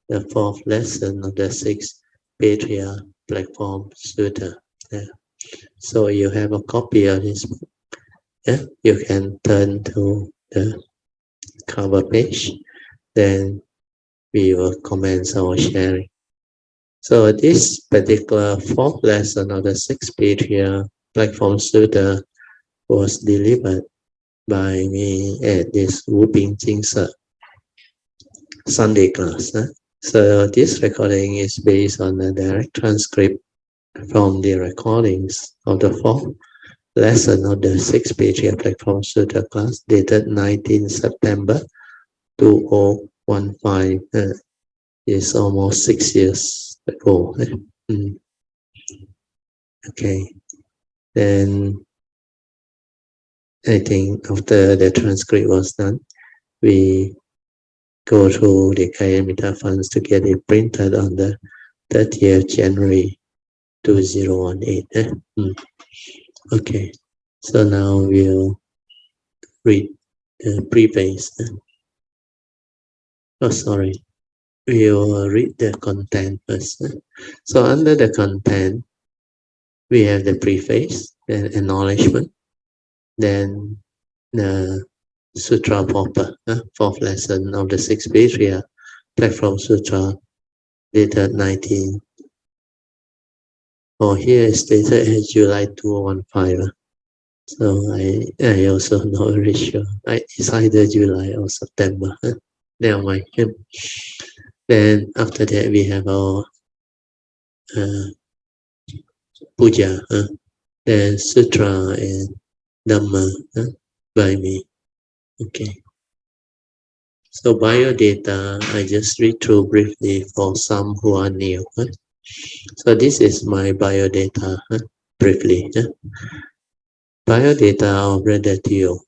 the fourth lesson of the sixth Patriarch Platform Sutra. Yeah. So you have a copy of this book. Yeah? You can turn to the cover page, then we will commence our sharing. So this particular fourth lesson of the sixth Patriarch Platform Sutra was delivered by me at this Wu Ping Jing Sunday class. So this recording is based on a direct transcript from the recordings of the fourth lesson of the sixth Patriarch Platform Sutra class dated 19 September 2015. It's almost 6 years ago. Okay. Then I think after the transcript was done, we go to the Kayamita funds to get it printed on the 30th January 2018. Okay, so now we'll read the preface. Oh, sorry. We'll read the content first. So under the content, we have the preface, then acknowledgement, then the Sutra proper, fourth lesson of the sixth Patriarch Platform Sutra, dated 19. Here is dated as July 2015. So I also not very sure. It's either July or September. Never mind. Then after that we have our puja, then Sutra and Dhamma by me. Okay. So biodata, I just read through briefly for some who are new. So this is my biodata, briefly. Biodata of Brother Teo.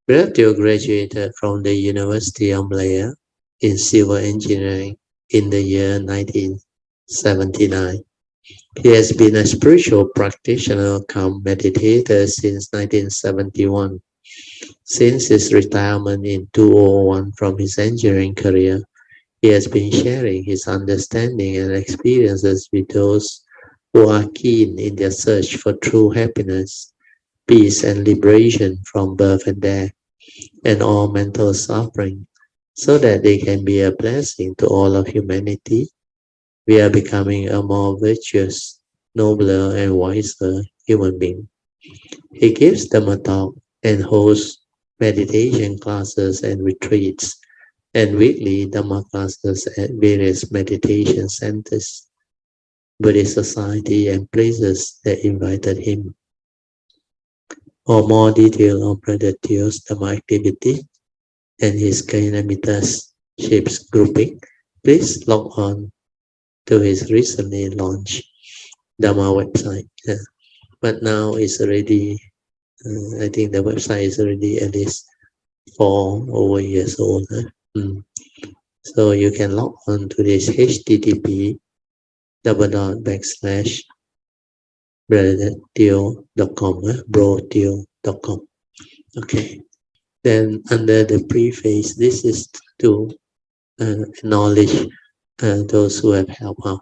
Brother Teo graduated from the University of Malaya in civil engineering in the year 1979. He has been a spiritual practitioner come meditator since 1971. Since his retirement in 2001 from his engineering career, he has been sharing his understanding and experiences with those who are keen in their search for true happiness, peace, and liberation from birth and death, and all mental suffering, so that they can be a blessing to all of humanity. We are becoming a more virtuous, nobler, and wiser human being. He gives Dhamma talk and hosts meditation classes and retreats, and weekly Dhamma classes at various meditation centers, Buddhist society, and places that invited him. For more detail on Brother Teo's Dhamma activity and his Kayanamitas shapes grouping, please log on to his recently launched Dhamma website. But now it's already, I think the website is already at least 4 over years old. So you can log on to this http://brotherteo.com, broteo.com. Okay. Then under the preface, this is to acknowledge those who have helped out.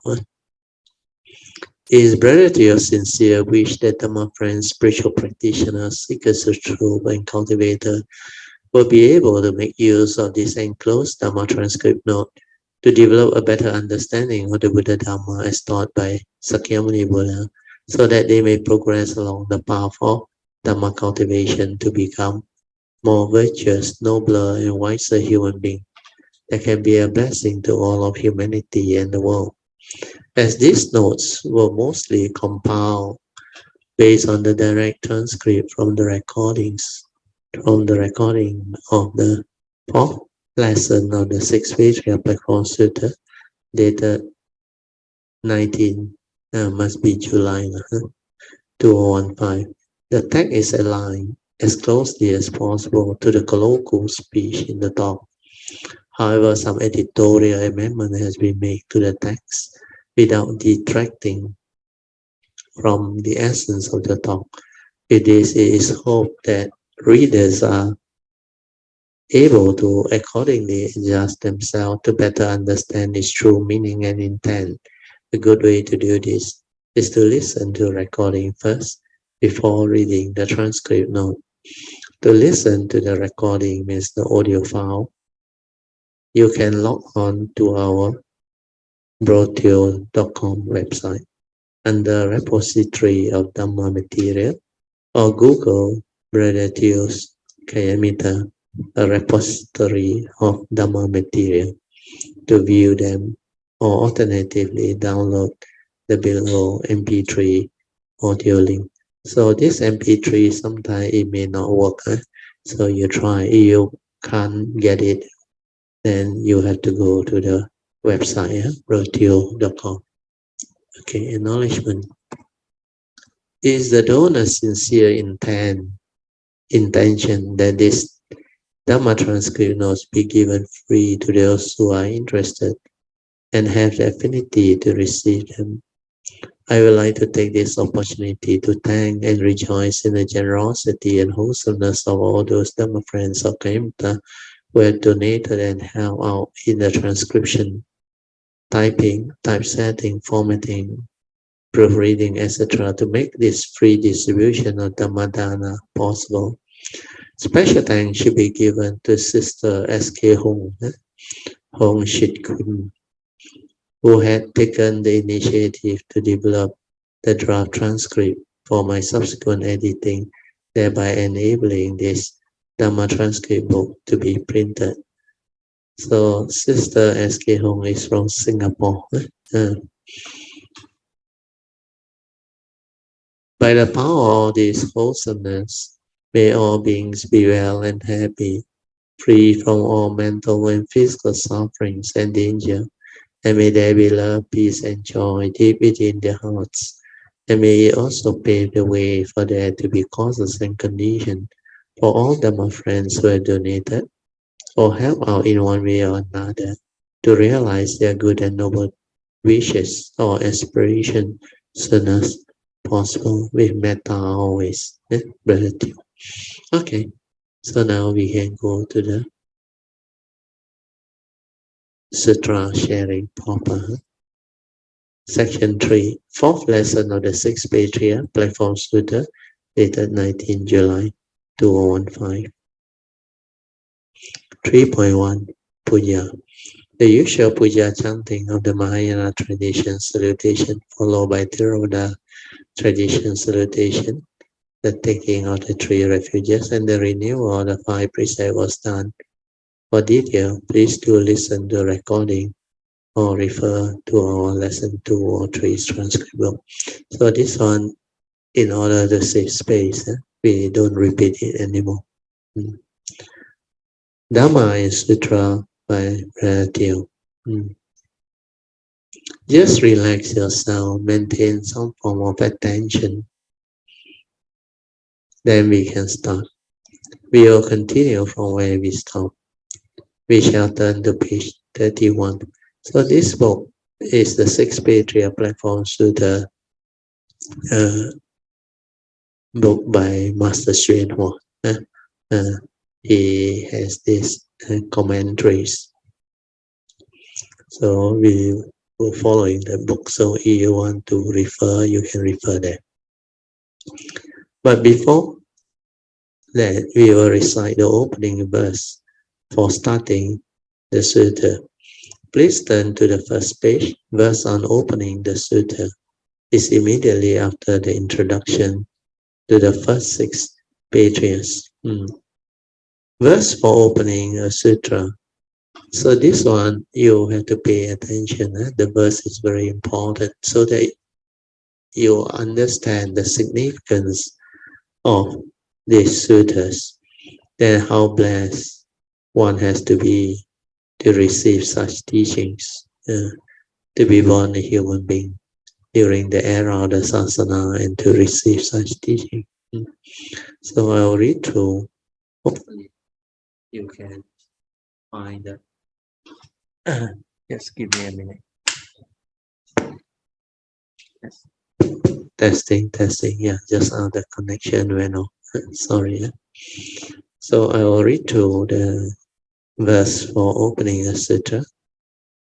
It is Brother Teo's sincere wish that Dhamma friends, spiritual practitioners, seekers of truth, and cultivators will be able to make use of this enclosed Dhamma transcript note to develop a better understanding of the Buddha Dhamma as taught by Sakyamuni Buddha, so that they may progress along the path of Dhamma cultivation to become more virtuous, nobler, and wiser human beings that can be a blessing to all of humanity and the world. As these notes were mostly compiled based on the direct transcript from the recording of the fourth lesson of the sixth Patriarch Platform Sutra, dated 19, must be July 2015. The text is aligned as closely as possible to the colloquial speech in the talk. However, some editorial amendment has been made to the text without detracting from the essence of the talk. It is hoped that readers are able to accordingly adjust themselves to better understand its true meaning and intent. A good way to do this is to listen to recording first before reading the transcript note. To listen to the recording means the audio file. You can log on to our brotio.com website under repository of Dhamma material or Google Brother Theo's Kayamita, a repository of Dhamma material, to view them, or alternatively download the below MP3 audio link. So this MP3 sometimes it may not work. So you try, if you can't get it, then you have to go to the website, brotio.com. Okay, acknowledgement. Is the donor's sincere intention that this Dhamma transcript notes be given free to those who are interested and have the affinity to receive them. I would like to take this opportunity to thank and rejoice in the generosity and wholesomeness of all those Dhamma friends of Kayamita who have donated and helped out in the transcription, typing, typesetting, formatting, proofreading, etc. to make this free distribution of Dhammadana possible. Special thanks should be given to Sister S.K. Hong Shit Kun, who had taken the initiative to develop the draft transcript for my subsequent editing, thereby enabling this Dhamma transcript book to be printed. So Sister S.K. Hong is from Singapore. By the power of this wholesomeness, may all beings be well and happy, free from all mental and physical sufferings and danger, and may there be love, peace, and joy deep within their hearts, and may it also pave the way for there to be causes and conditions for all Dhamma friends who have donated or help out in one way or another to realize their good and noble wishes or aspirations soon as possible with metta always. Gratitude. Okay, so now we can go to the Sutra sharing proper. Section 3, fourth lesson of the sixth Patriarch, Platform Sutra, dated 19 July 2015. 3.1 Puja. The usual puja chanting of the Mahayana tradition salutation, followed by Theravada tradition salutation, the taking of the three refuges, and the renewal of the five precepts was done. For detail, please do listen to the recording or refer to our lesson 2 or 3 transcript book. So this one, in order to save space, we don't repeat it anymore. Dhamma and Sutra by Patriarch. Just relax yourself, maintain some form of attention. Then we can start. We will continue from where we stopped. We shall turn to page 31. So this book is the sixth Patriarch Platform Sutra book by Master Xuan Hua. He has these commentaries. So we will follow in the book. So if you want to refer, you can refer there. But before that, we will recite the opening verse for starting the sutta. Please turn to the first page. Verse on opening the sutta is immediately after the introduction to the first 6 patriarchs. Verse for opening a sutra. So this one, you have to pay attention. The verse is very important so that you understand the significance of these sutras. Then how blessed one has to be to receive such teachings, to be born a human being during the era of the sasana and to receive such teaching. So I'll read through. Hopefully you can find that. Just give me a minute. Yes. Testing. Yeah, just the connection went off. Sorry. So I will read through the verse for opening a sutra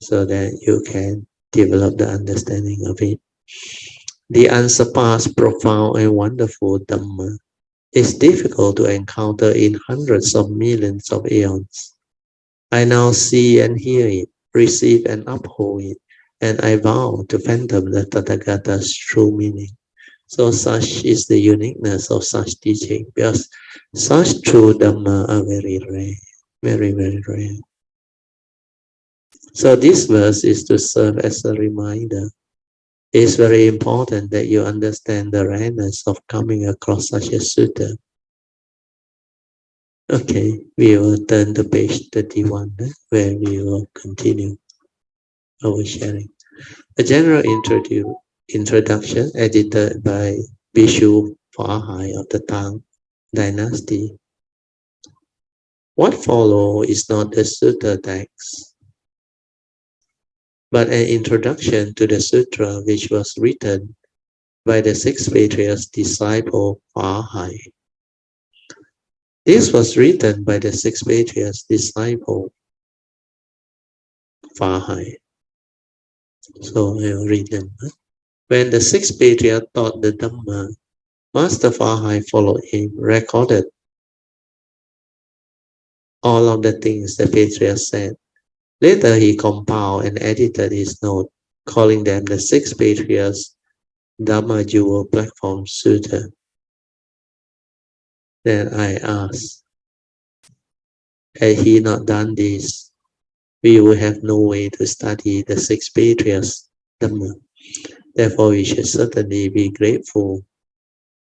so that you can develop the understanding of it. The unsurpassed, profound, and wonderful Dhamma is difficult to encounter in hundreds of millions of aeons. I now see and hear it, receive and uphold it, and I vow to fathom the Tathagata's true meaning. So such is the uniqueness of such teaching, because such true Dhamma are very rare, very, very rare. So this verse is to serve as a reminder. It's very important that you understand the rareness of coming across such a sutta. Okay, we will turn to page 31, where we will continue our sharing. A general introduction edited by Bishu Fahai of the Tang dynasty. What follows is not the sutta text, but an introduction to the sutra which was written by the sixth patriarch's disciple Fahai. This was written by the sixth patriarch's disciple Fahai. So I will read them. When the sixth patriarch taught the Dhamma, Master Fahai followed him, recorded all of the things the patriarch said. Later he compiled and edited his note, calling them the six patriarchs Dhamma Jewel Platform Sutta. Then I asked, had he not done this, we would have no way to study the six patriarchs Dhamma. Therefore we should certainly be grateful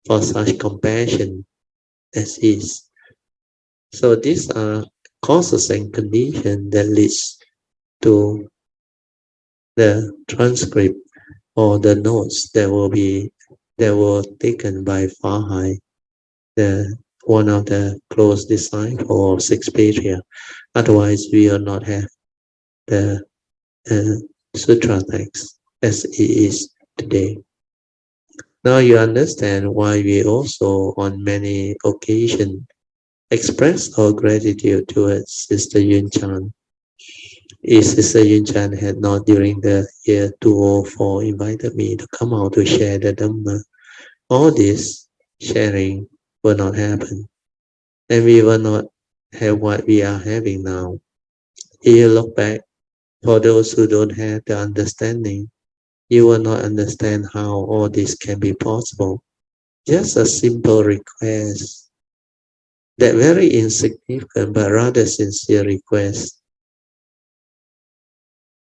for such compassion as his. So these are causes and conditions that leads to the transcript or the notes that were taken by Fahai, one of the close disciples of six patriarchs. Otherwise, we will not have the sutra text as it is today. Now you understand why we also, on many occasions, express our gratitude towards Sister Yun Chan. If Sister Yun Chan had not, during the year 2004, invited me to come out to share the Dhamma, all this sharing will not happen, and we will not have what we are having now. If you look back, for those who don't have the understanding, you will not understand how all this can be possible. Just a simple request, that very insignificant but rather sincere request,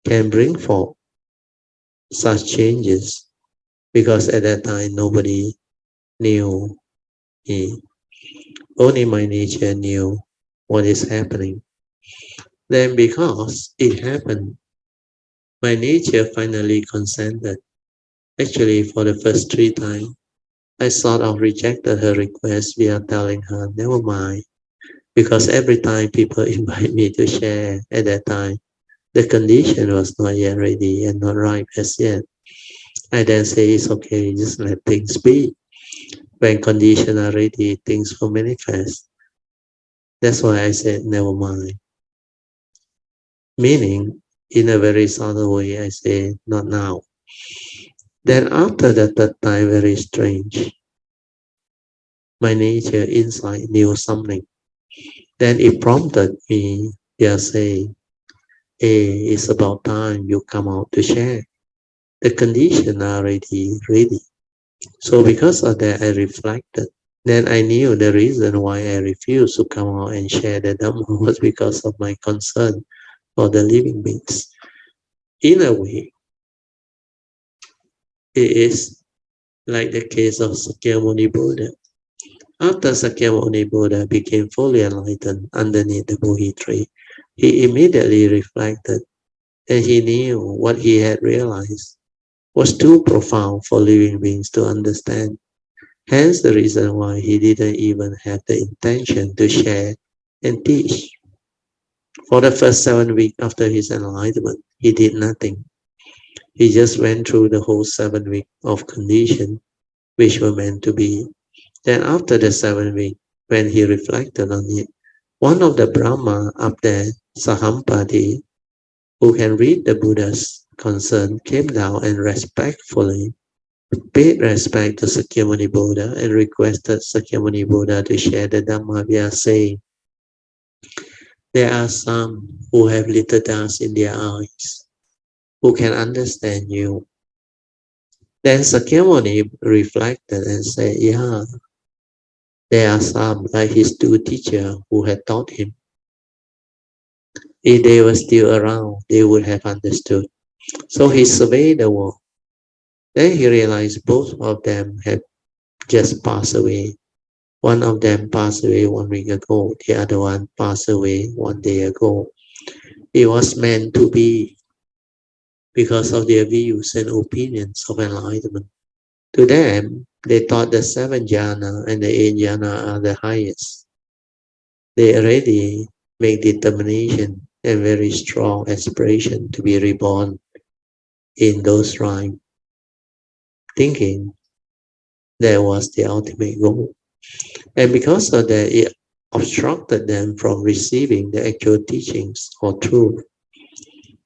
can bring forth such changes, because at that time nobody knew me. Only my nature knew what is happening. Then because it happened, my nature finally consented. Actually, for the first 3 times, I sort of rejected her request via telling her, never mind, because every time people invite me to share at that time, the condition was not yet ready and not ripe as yet. I then say, it's okay, just let things be. When conditions are ready, things will manifest. That's why I said, never mind. Meaning, in a very subtle way, I say, not now. Then after the 3rd time, very strange, my nature inside knew something. Then it prompted me, via saying, hey, it's about time you come out to share. The conditions are already ready. So because of that, I reflected. Then I knew the reason why I refused to come out and share the Dhamma was because of my concern for the living beings. In a way, it is like the case of Sakyamuni Buddha. After Sakyamuni Buddha became fully enlightened underneath the Bodhi tree, he immediately reflected, and he knew what he had realized was too profound for living beings to understand. Hence the reason why he didn't even have the intention to share and teach. For the first 7 weeks after his enlightenment, he did nothing. He just went through the whole 7 weeks of conditions which were meant to be. Then after the 7 weeks, when he reflected on it, one of the Brahma up there Sahampati, who can read the Buddha's concern, came down and respectfully paid respect to Sakyamuni Buddha and requested Sakyamuni Buddha to share the Dhamma via saying, "There are some who have little dust in their eyes, who can understand you." Then Sakyamuni reflected and said, "Yeah, there are some, like his two teachers, who had taught him. If they were still around, they would have understood." So he surveyed the world. Then he realized both of them had just passed away. One of them passed away 1 week ago. The other one passed away 1 day ago. It was meant to be because of their views and opinions of enlightenment. To them, they thought the 7 jhana and the 8 jhana are the highest. They already make determination and very strong aspiration to be reborn in those realms, thinking that was the ultimate goal. And because of that, it obstructed them from receiving the actual teachings or truth.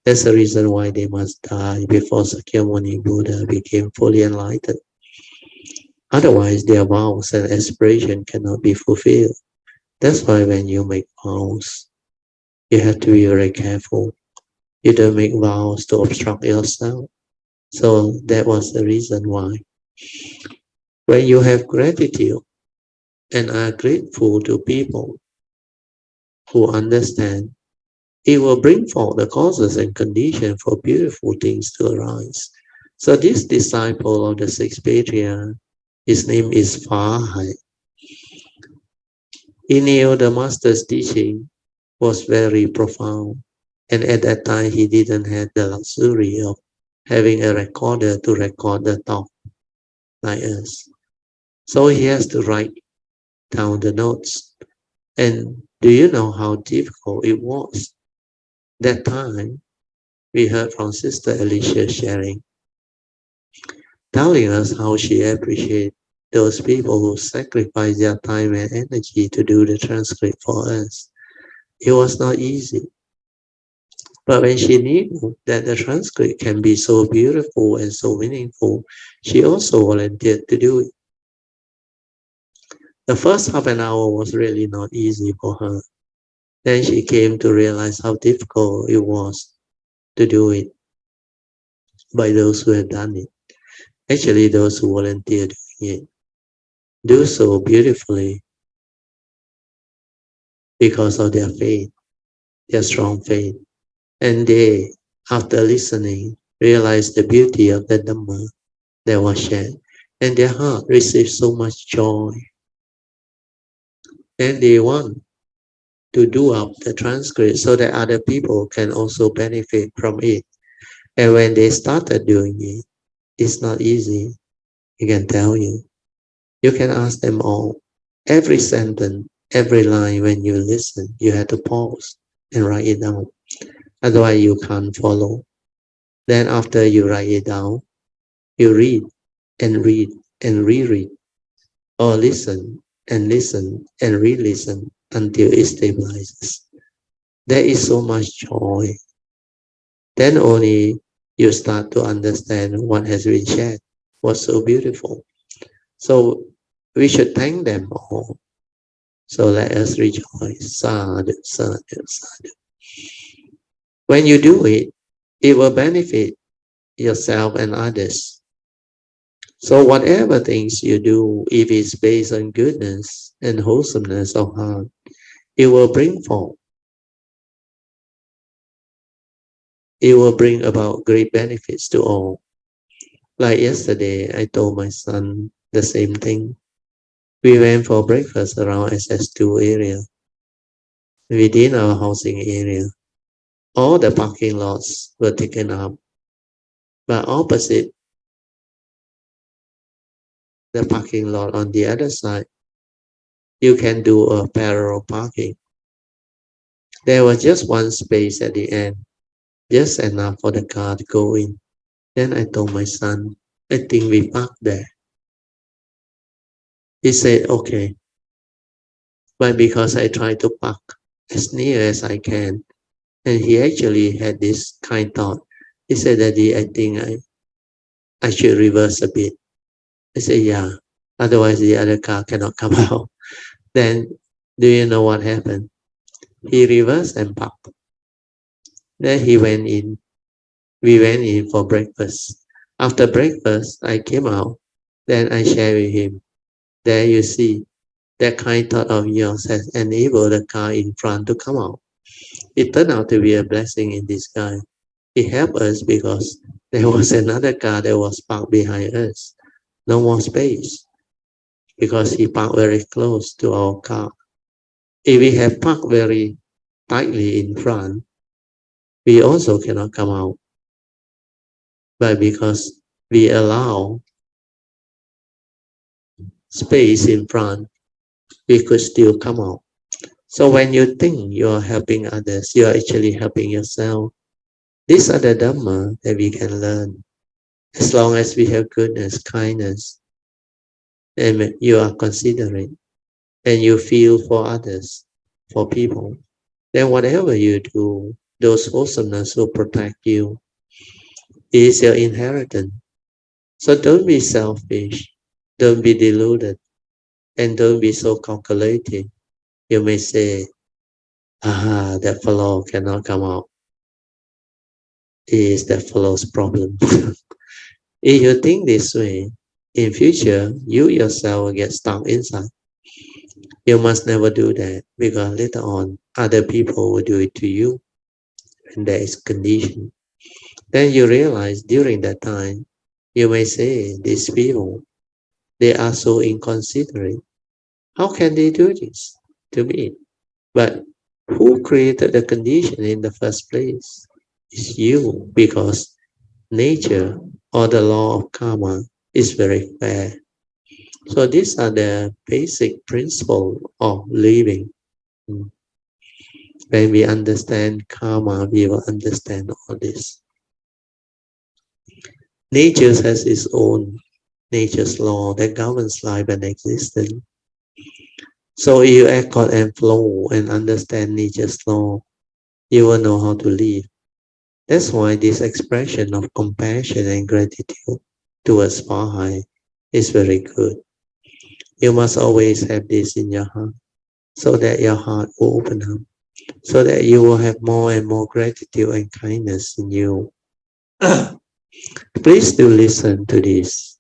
That's the reason why they must die before Sakyamuni Buddha became fully enlightened. Otherwise, their vows and aspiration cannot be fulfilled. That's why when you make vows, you have to be very careful. You don't make vows to obstruct yourself. So that was the reason why. When you have gratitude and are grateful to people who understand, it will bring forth the causes and conditions for beautiful things to arise. So this disciple of the sixth Patriarch, his name is Fahai. He knew the master's teaching was very profound, and at that time he didn't have the luxury of having a recorder to record the talk like us. So he has to write down the notes. And do you know how difficult it was? That time we heard from Sister Alicia sharing, telling us how she appreciates those people who sacrifice their time and energy to do the transcript for us. It was not easy. But when she knew that the transcript can be so beautiful and so meaningful, she also volunteered to do it. The first half an hour was really not easy for her. Then she came to realize how difficult it was to do it by those who have done it. Actually, those who volunteered doing it do so beautifully because of their faith, their strong faith. And they, after listening, realized the beauty of the Dhamma that was shared. And their heart received so much joy. And they want to do up the transcript so that other people can also benefit from it. And when they started doing it, it's not easy, I can tell you. You can ask them all. Every sentence, every line when you listen, you have to pause and write it down. Otherwise, you can't follow. Then after you write it down, you read and read and reread, or listen and re-listen until it stabilizes. There is so much joy. Then only you start to understand what has been shared, what's so beautiful. So we should thank them all. So let us rejoice. Sadhu, sadhu, sadhu. When you do it, it will benefit yourself and others. So whatever things you do, if it's based on goodness and wholesomeness of heart, it will bring forth. It will bring about great benefits to all. Like yesterday, I told my son the same thing. We went for breakfast around SS2 area, within our housing area. All the parking lots were taken up, but opposite the parking lot on the other side, you can do a parallel parking. There was just one space at the end, just enough for the car to go in. Then I told my son, I think we park there. He said, okay. But because I try to park as near as I can, And he actually had this kind thought. He said, Daddy, I think I should reverse a bit. I said, yeah, otherwise the other car cannot come out. Then, do you know what happened? He reversed and parked. Then he went in. We went in for breakfast. After breakfast, I came out. Then I shared with him. There you see, that kind thought of yours has enabled the car in front to come out. It turned out to be a blessing in disguise. It helped us because there was another car that was parked behind us. No more space because he parked very close to our car. If we have parked very tightly in front, we also cannot come out. But because we allow space in front, we could still come out. So when you think you are helping others, you are actually helping yourself. These are the Dhamma that we can learn. As long as we have goodness, kindness, and you are considerate, and you feel for others, for people, then whatever you do, those wholesomeness will protect you. It is your inheritance. So don't be selfish, don't be deluded, and don't be so calculating. You may say, that fellow cannot come out. It is that fellow's problem. If you think this way, in future, you yourself will get stuck inside. You must never do that because later on, other people will do it to you and there is condition. Then you realize during that time, you may say, these people, they are so inconsiderate. How can they do this to me? But who created the condition in the first place? It's you, because nature or the law of karma is very fair. So these are the basic principles of living. When we understand karma, we will understand all this. Nature has its own nature's law that governs life and existence. So if you accord and flow and understand nature's law, you will know how to live. That's why this expression of compassion and gratitude towards Pahai is very good. You must always have this in your heart so that your heart will open up, so that you will have more and more gratitude and kindness in you. Please do listen to this.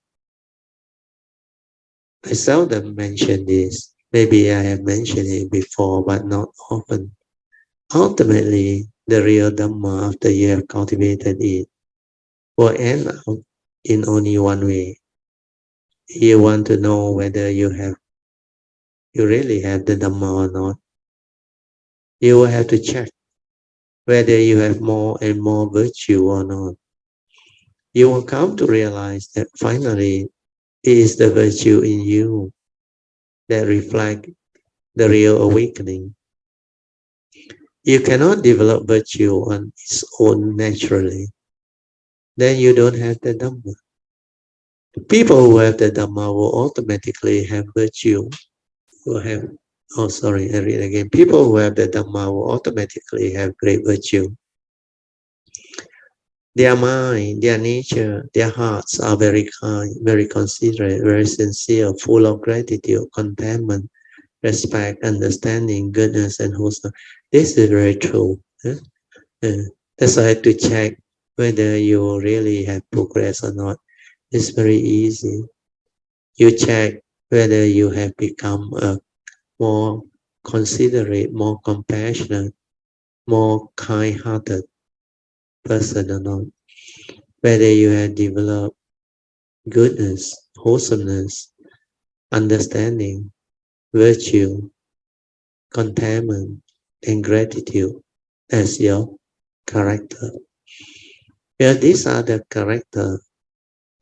I seldom mention this. Maybe I have mentioned it before, but not often. Ultimately, the real Dhamma, after you have cultivated it, will end up in only one way. You want to know whether you really have the Dhamma or not. You will have to check whether you have more and more virtue or not. You will come to realize that finally it is the virtue in you that reflect the real awakening. You cannot develop virtue on its own naturally. Then you don't have the Dhamma. People who have the Dhamma will automatically have virtue. Will have, I read again. People who have the Dhamma will automatically have great virtue. Their mind, their nature, their hearts are very kind, very considerate, very sincere, full of gratitude, contentment, respect, understanding, goodness, and wholesome. This is very true. That's why I have to check whether you really have progress or not. It's very easy. You check whether you have become a more considerate, more compassionate, more kind-hearted person or not. Whether you have developed goodness, wholesomeness, understanding, virtue, contentment, and gratitude as your character. Well, these are the character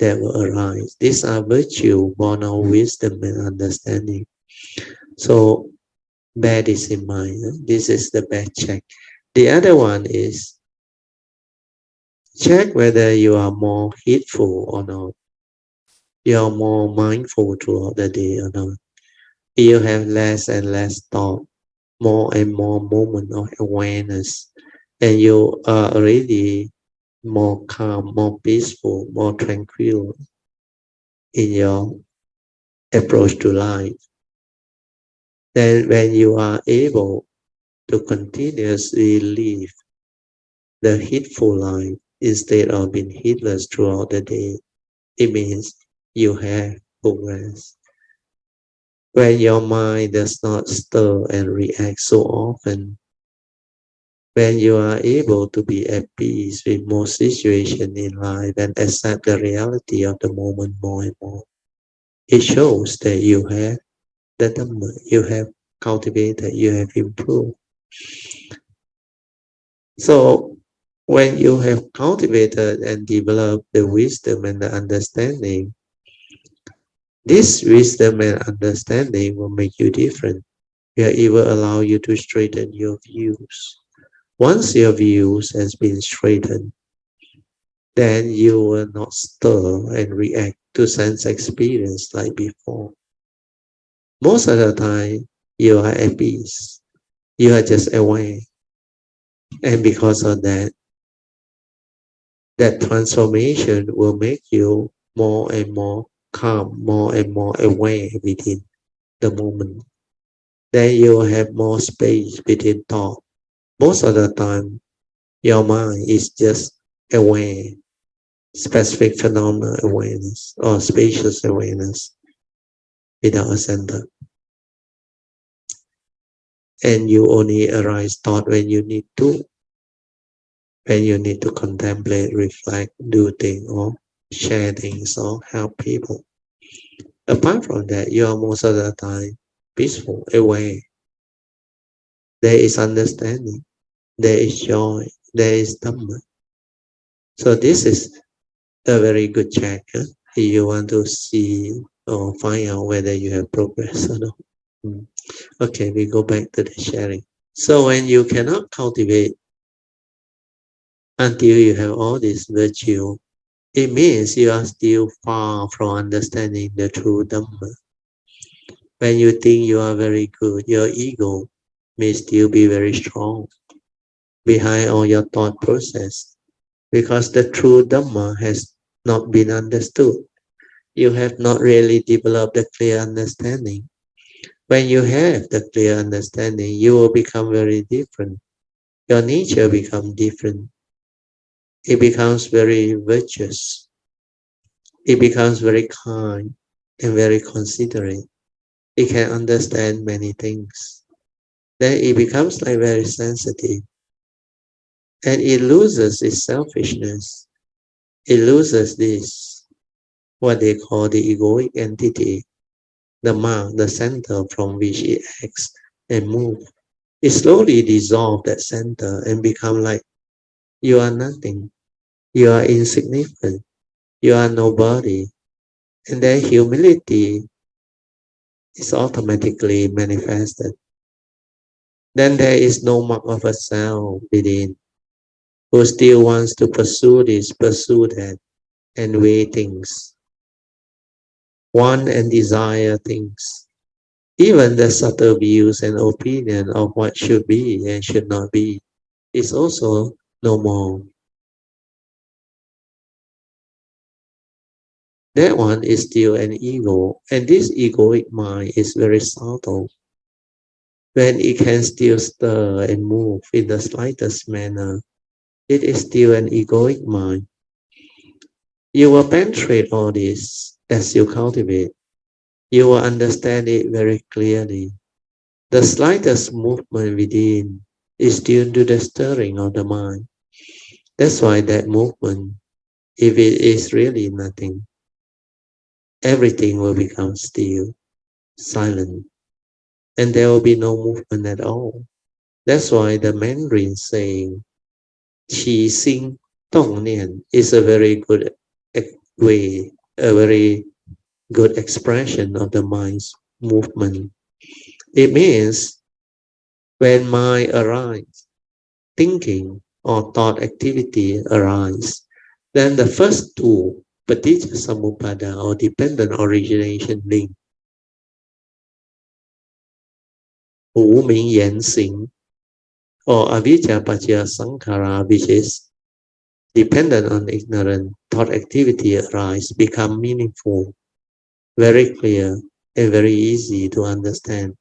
that will arise. These are virtue born of wisdom and understanding. So bear this in mind. This is the bad check. The other one is check whether you are more heedful or not. You are more mindful throughout the day or not. You have less and less thought, more and more moment of awareness. and you are already more calm, more peaceful, more tranquil in your approach to life. Then when you are able to continuously live the heedful life instead of being heedless throughout the day, it means you have progress. When your mind does not stir and react so often, when you are able to be at peace with most situations in life and accept the reality of the moment more and more, it shows that you have the Dhamma, you have cultivated, you have improved. So when you have cultivated and developed the wisdom and the understanding, this wisdom and understanding will make you different. It will allow you to straighten your views. Once your views has been straightened, then you will not stir and react to sense experience like before. Most of the time, you are at peace. You are just aware. And because of that, that transformation will make you more and more calm, more and more aware within the moment. Then you will have more space between thought. Most of the time, your mind is just aware, specific phenomena awareness or spacious awareness without a center. And you only arise thought when you need to contemplate, reflect, do things, or share things, or help people. Apart from that, you are most of the time peaceful, aware. There is understanding, there is joy, there is Dhamma. So this is a very good check if you want to see or find out whether you have progress or not. Okay, we go back to the sharing. So when you cannot cultivate until you have all this virtue, it means you are still far from understanding the true Dhamma. When you think you are very good, your ego may still be very strong behind all your thought process because the true Dhamma has not been understood. You have not really developed a clear understanding. When you have the clear understanding, you will become very different. Your nature becomes different. It becomes very virtuous. It becomes very kind and very considerate. It can understand many things. Then it becomes like very sensitive. And it loses its selfishness. It loses this, what they call the egoic entity, the mark, the center from which it acts and moves. It slowly dissolves that center and become like you are nothing. You are insignificant. You are nobody. And then humility is automatically manifested. Then there is no mark of a self within who still wants to pursue this, pursue that, and weigh things, want and desire things. Even the subtle views and opinion of what should be and should not be is also no more. That one is still an ego, and this egoic mind is very subtle. When it can still stir and move in the slightest manner, it is still an egoic mind. You will penetrate all this as you cultivate. You will understand it very clearly. The slightest movement within is due to the stirring of the mind. That's why that movement, if it is really nothing, everything will become still, silent, and there will be no movement at all. That's why the Mandarin saying, "Qi Xing Dong Nian" is a very good way, a very good expression of the mind's movement. It means when mind arises, thinking or thought activity arise, then the first two, paticca samuppada or dependent origination link, 无名言行 or avijja paccaya sankhara, which is dependent on ignorance, thought activity arise, become meaningful, very clear, and very easy to understand.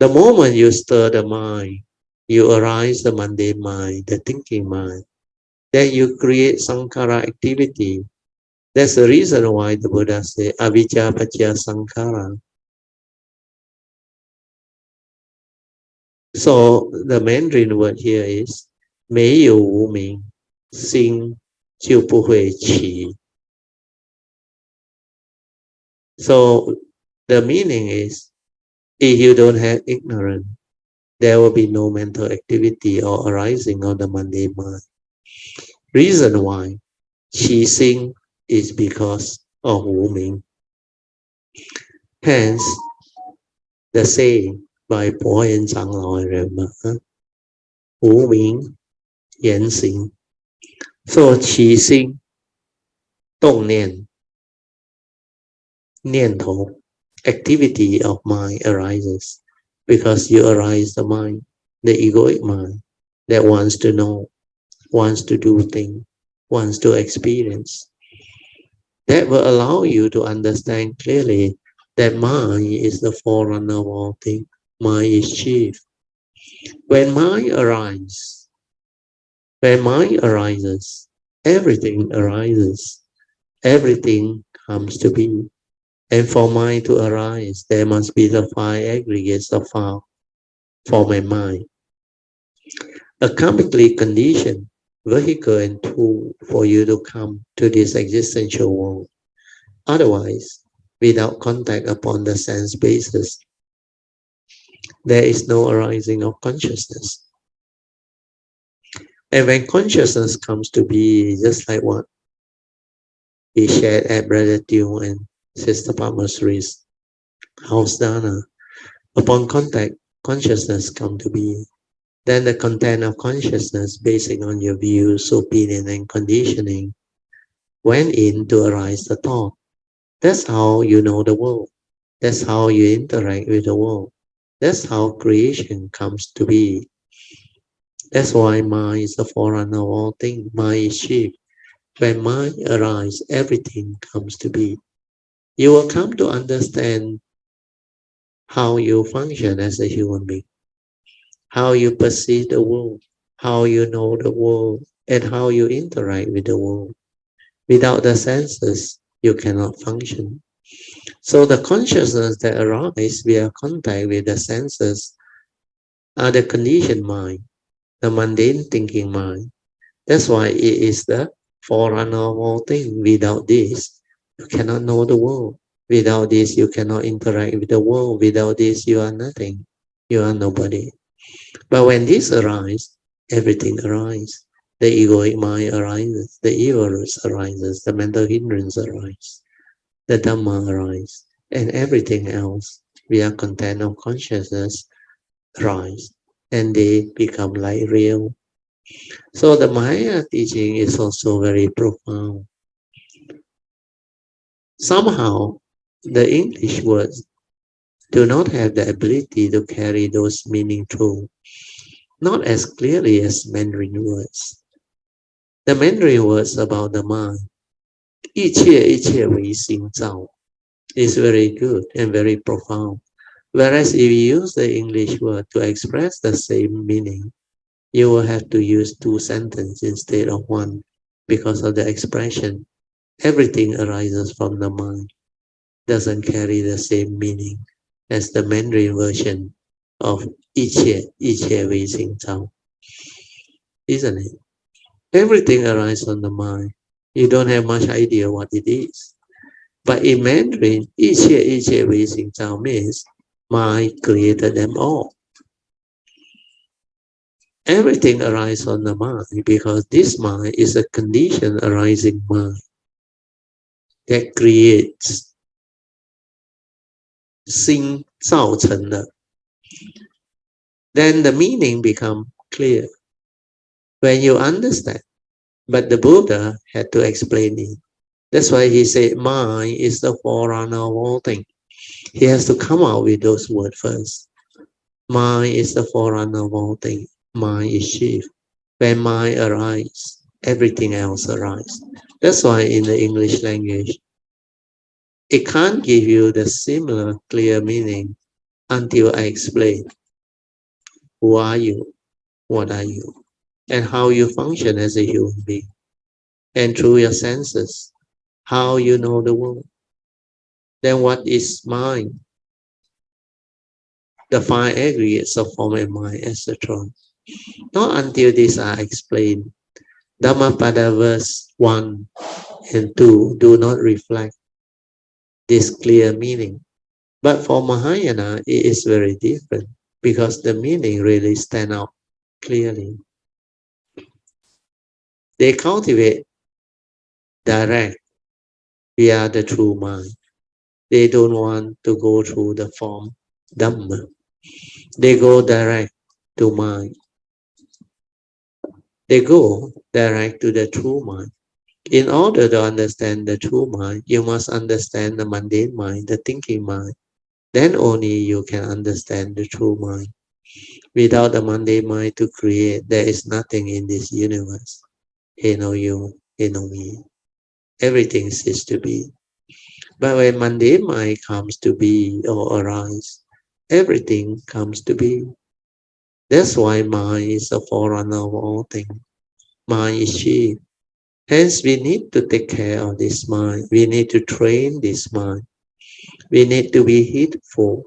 The moment you stir the mind, you arise the mundane mind, the thinking mind. Then you create sankhara activity. That's the reason why the Buddha said avijja paccaya sankhara. So the Mandarin word here is 没有无明，心就不会起. So the meaning is, if you don't have ignorance, there will be no mental activity or arising of the mundane mind. Reason why 起心 is because of 无明. Hence, the saying by 伯颜长老 I remember, 无明言行. So 起心动念念头 activity of mind arises because you arise the mind, the egoic mind that wants to know, wants to do things, wants to experience. That will allow you to understand clearly that mind is the forerunner of all things. Mind is chief. When mind arises, everything arises. Everything comes to be. And for mind to arise, there must be the five aggregates of form and mind. A karmically conditioned vehicle and tool for you to come to this existential world. Otherwise, without contact upon the sense basis, there is no arising of consciousness. And when consciousness comes to be, just like what we shared at Brother Tew and Sister Padmasree's house dana, upon contact, consciousness come to be. Then the content of consciousness, based on your views, opinion, and conditioning, went in to arise the thought. That's how you know the world. That's how you interact with the world. That's how creation comes to be. That's why mind is the forerunner of all things. Mind is chief. When mind arises, everything comes to be. You will come to understand how you function as a human being, how you perceive the world, how you know the world, and how you interact with the world. Without the senses, you cannot function. So the consciousness that arises via contact with the senses are the conditioned mind, the mundane thinking mind. That's why it is the forerunner of all things. Without this, you cannot know the world. Without this, you cannot interact with the world. Without this, you are nothing. You are nobody. But when this arises, everything arises. The egoic mind arises. The evil arises. The mental hindrance arises. The Dhamma arises. And everything else, via content of consciousness, arise. And they become like real. So the Maya teaching is also very profound. Somehow, the English words do not have the ability to carry those meaning through, not as clearly as Mandarin words. The Mandarin words about the mind, 一切为心造, is very good and very profound. Whereas if you use the English word to express the same meaning, you will have to use two sentences instead of one because of the expression. Everything arises from the mind, doesn't carry the same meaning as the Mandarin version of 一切为心造, isn't it? Everything arises from the mind. You don't have much idea what it is. But in Mandarin, 一切为心造 means mind created them all. Everything arises from the mind because this mind is a conditioned arising mind that creates 心造成的. Then the meaning becomes clear when you understand. But the Buddha had to explain it. That's why he said mind is the forerunner of all things. He has to come out with those words first. Mind is the forerunner of all things. mind is chief. When mind arises, everything else arises. That's why in the English language, it can't give you the similar clear meaning until I explain who are you, what are you, and how you function as a human being. And through your senses, how you know the world. Then what is mind? The five aggregates of form and mind, etc. Not until these are explained. Dhammapada verse 1 and 2 do not reflect this clear meaning. But for Mahayana, it is very different because the meaning really stand out clearly. They cultivate direct via the true mind. They don't want to go through the form Dhamma. They go direct to mind. They go direct to the true mind. In order to understand the true mind, you must understand the mundane mind, the thinking mind. Then only you can understand the true mind. Without the mundane mind to create, there is nothing in this universe. He know you, he know me. Everything ceases to be. But when mundane mind comes to be or arise, everything comes to be. That's why mind is the forerunner of all things. Mind is chief. Hence, we need to take care of this mind. We need to train this mind. We need to be heedful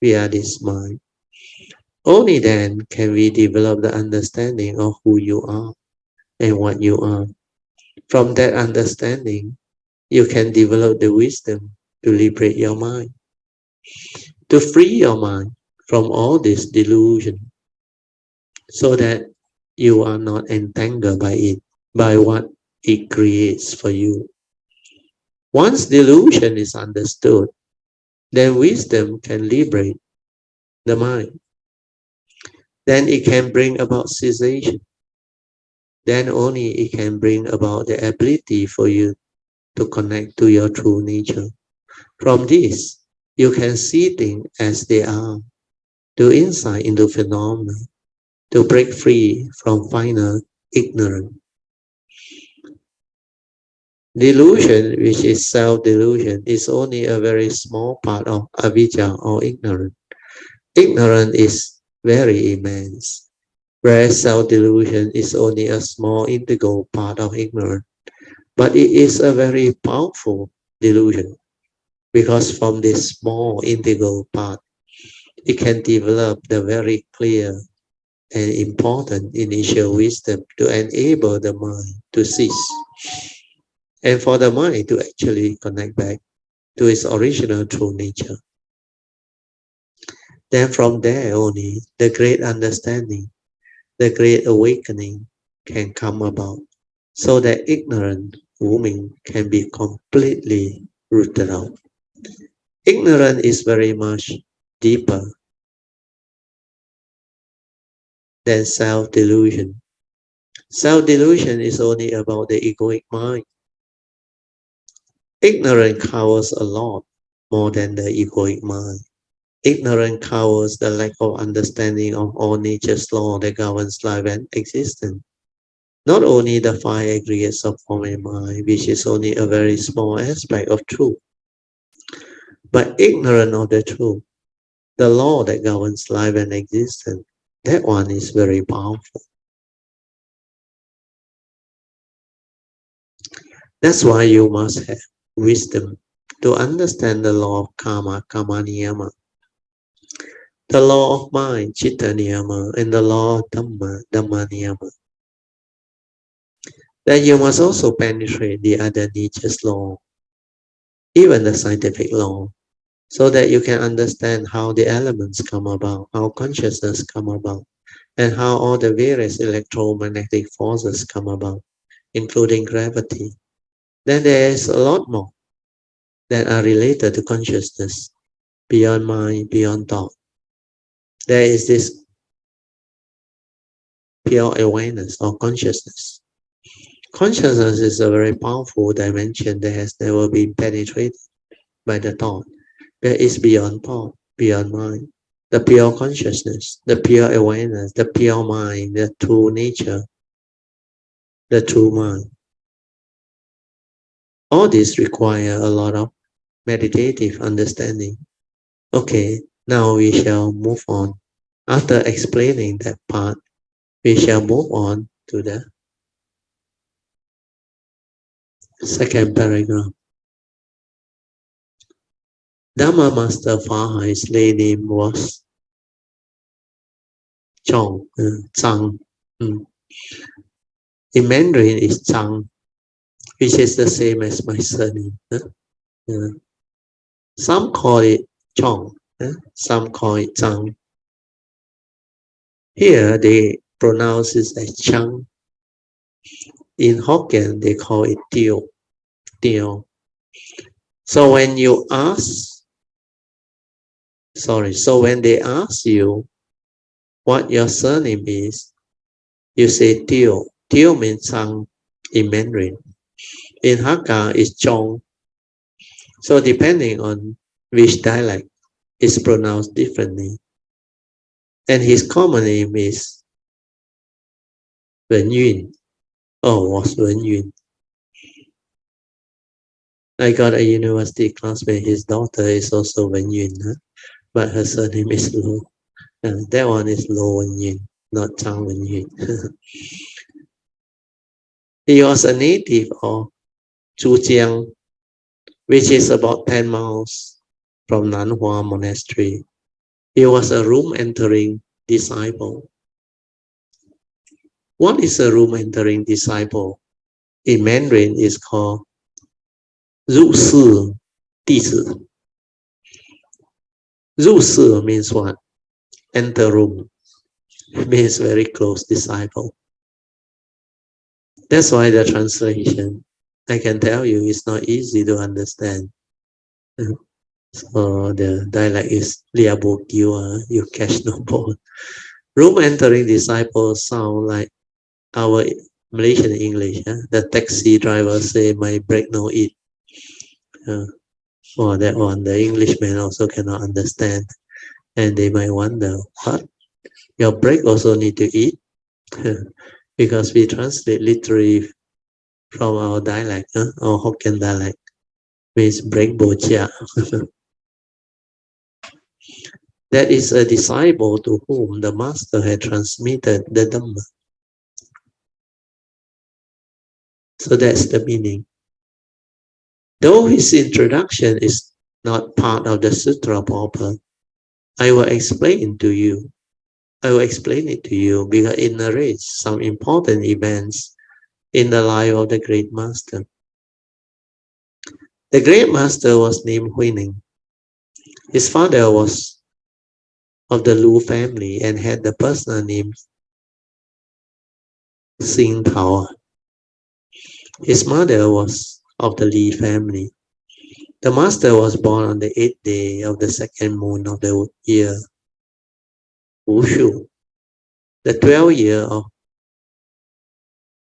via this mind. Only then can we develop the understanding of who you are and what you are. From that understanding, you can develop the wisdom to liberate your mind, to free your mind from all this delusion, so that you are not entangled by it, by what it creates for you. Once delusion is understood, then wisdom can liberate the mind. Then it can bring about cessation. Then only it can bring about the ability for you to connect to your true nature. From this, you can see things as they are, to insight into phenomena, to break free from final ignorance. Delusion, which is self-delusion, is only a very small part of avijja or ignorance. Ignorance is very immense, whereas self-delusion is only a small integral part of ignorance. But it is a very powerful delusion, because from this small integral part, it can develop the very clear and important initial wisdom to enable the mind to cease, and for the mind to actually connect back to its original true nature. Then from there only, the great understanding, the great awakening can come about, so that ignorant woman can be completely rooted out. Ignorance is very much deeper than self-delusion. Self-delusion is only about the egoic mind. Ignorance covers a lot more than the egoic mind. Ignorance covers the lack of understanding of all nature's law that governs life and existence. Not only the five aggregates of form and mind, which is only a very small aspect of truth, but ignorant of the truth, the law that governs life and existence, that one is very powerful. That's why you must have wisdom to understand the law of karma, karma niyama, the law of mind, chitta niyama, and the law of dhamma, dhamma niyama. Then you must also penetrate the other nature's law, even the scientific law, so that you can understand how the elements come about, how consciousness come about, and how all the various electromagnetic forces come about, including gravity. Then there is a lot more that are related to consciousness, beyond mind, beyond thought. There is this pure awareness or consciousness. Consciousness is a very powerful dimension that has never been penetrated by the thought. That is beyond thought, beyond mind. the pure consciousness, the pure awareness, the pure mind, the true nature, the true mind. All this require a lot of meditative understanding. Okay, now we shall move on. After explaining that part, we shall move on to the second paragraph. Dharma Master Fahai's lay name was Zhang. In Mandarin is Zhang, which is the same as my surname. Some call it Chong, some call it Zhang. Here they pronounce it as Chang. In Hokkien they call it Tio. So when they ask you what your surname is, you say Tio. Tio means Zhang in Mandarin. In Hakka it's Chong. So depending on which dialect, it's pronounced differently. And his common name is Wen Yun, or was Wen Yun. I got a university classmate, his daughter is also Wen Yun, but her surname is Lo. That one is Lo Wen Yun, not Zhang Wen Yun. He was a native of Zhujiang, which is about 10 miles from Nanhua Monastery. He was a room-entering disciple. What is a room-entering disciple? In Mandarin, it's called 入室弟子. 入室 means what? Enter room. It means very close disciple. That's why the translation, I can tell you, it's not easy to understand. So the dialect is liabo kiwa, you catch no ball. Room entering disciples sound like our Malaysian English. The taxi driver say, my brake no eat. For that one, the Englishman also cannot understand. And they might wonder, what? Your brake also need to eat? Because we translate literally from our dialect, our Hokkien dialect, means brake bo chia. That is a disciple to whom the master had transmitted the Dhamma. So that's the meaning. Though his introduction is not part of the Sutra proper, I will explain it to you because it narrates some important events in the life of the great master. The great master was named Huineng. His father was of the Lu family and had the personal name Xing Tao. His mother was of the Li family. The master was born on the 8th day of the second moon of the year Wushu, the 12th year of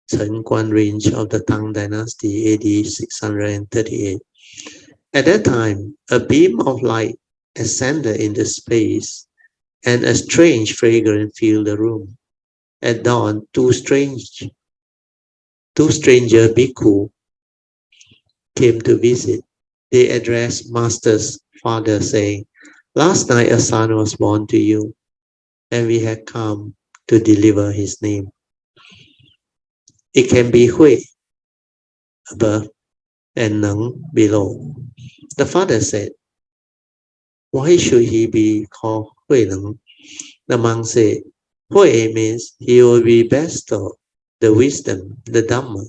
Chen Guan range of the Tang Dynasty, AD 638. At that time, a beam of light ascended into space, and a strange fragrance filled the room. At dawn, two stranger bhikkhu came to visit. They addressed Master's father, saying, last night a son was born to you, and we had come to deliver his name. It can be Hui above and Neng below. The father said, why should he be called Hui Neng? The monk said, Hui means he will be bestowed the wisdom, the Dhamma,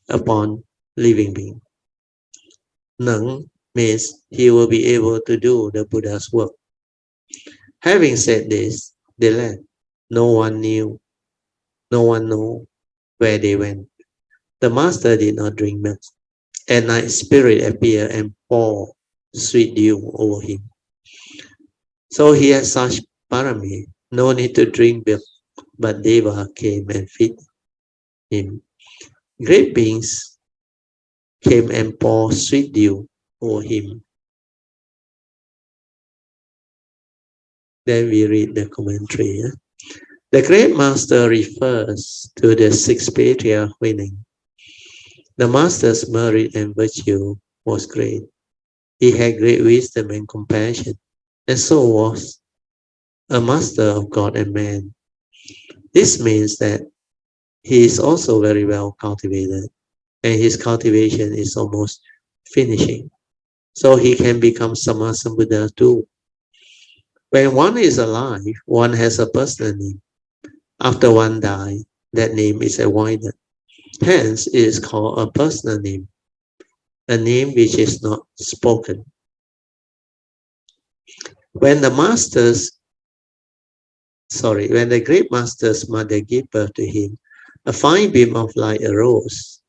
upon living being. Neng means he will be able to do the Buddha's work. Having said this, they left. No one knew where they went. The master did not drink milk. At night, spirit appeared and poured sweet dew over him. So he had such parami, no need to drink milk, but Deva came and fed him. Great beings came and poured sweet dew over him. Then we read the commentary. The great master refers to the six patriarchs winning. The master's merit and virtue was great. He had great wisdom and compassion, and so was a master of God and man. This means that he is also very well cultivated, and his cultivation is almost finishing. So he can become Sammasambuddha too. When one is alive, one has a personal name. After one dies, that name is avoided. Hence, it is called a personal name, a name which is not spoken. When the great master's mother gave birth to him, a fine beam of light arose,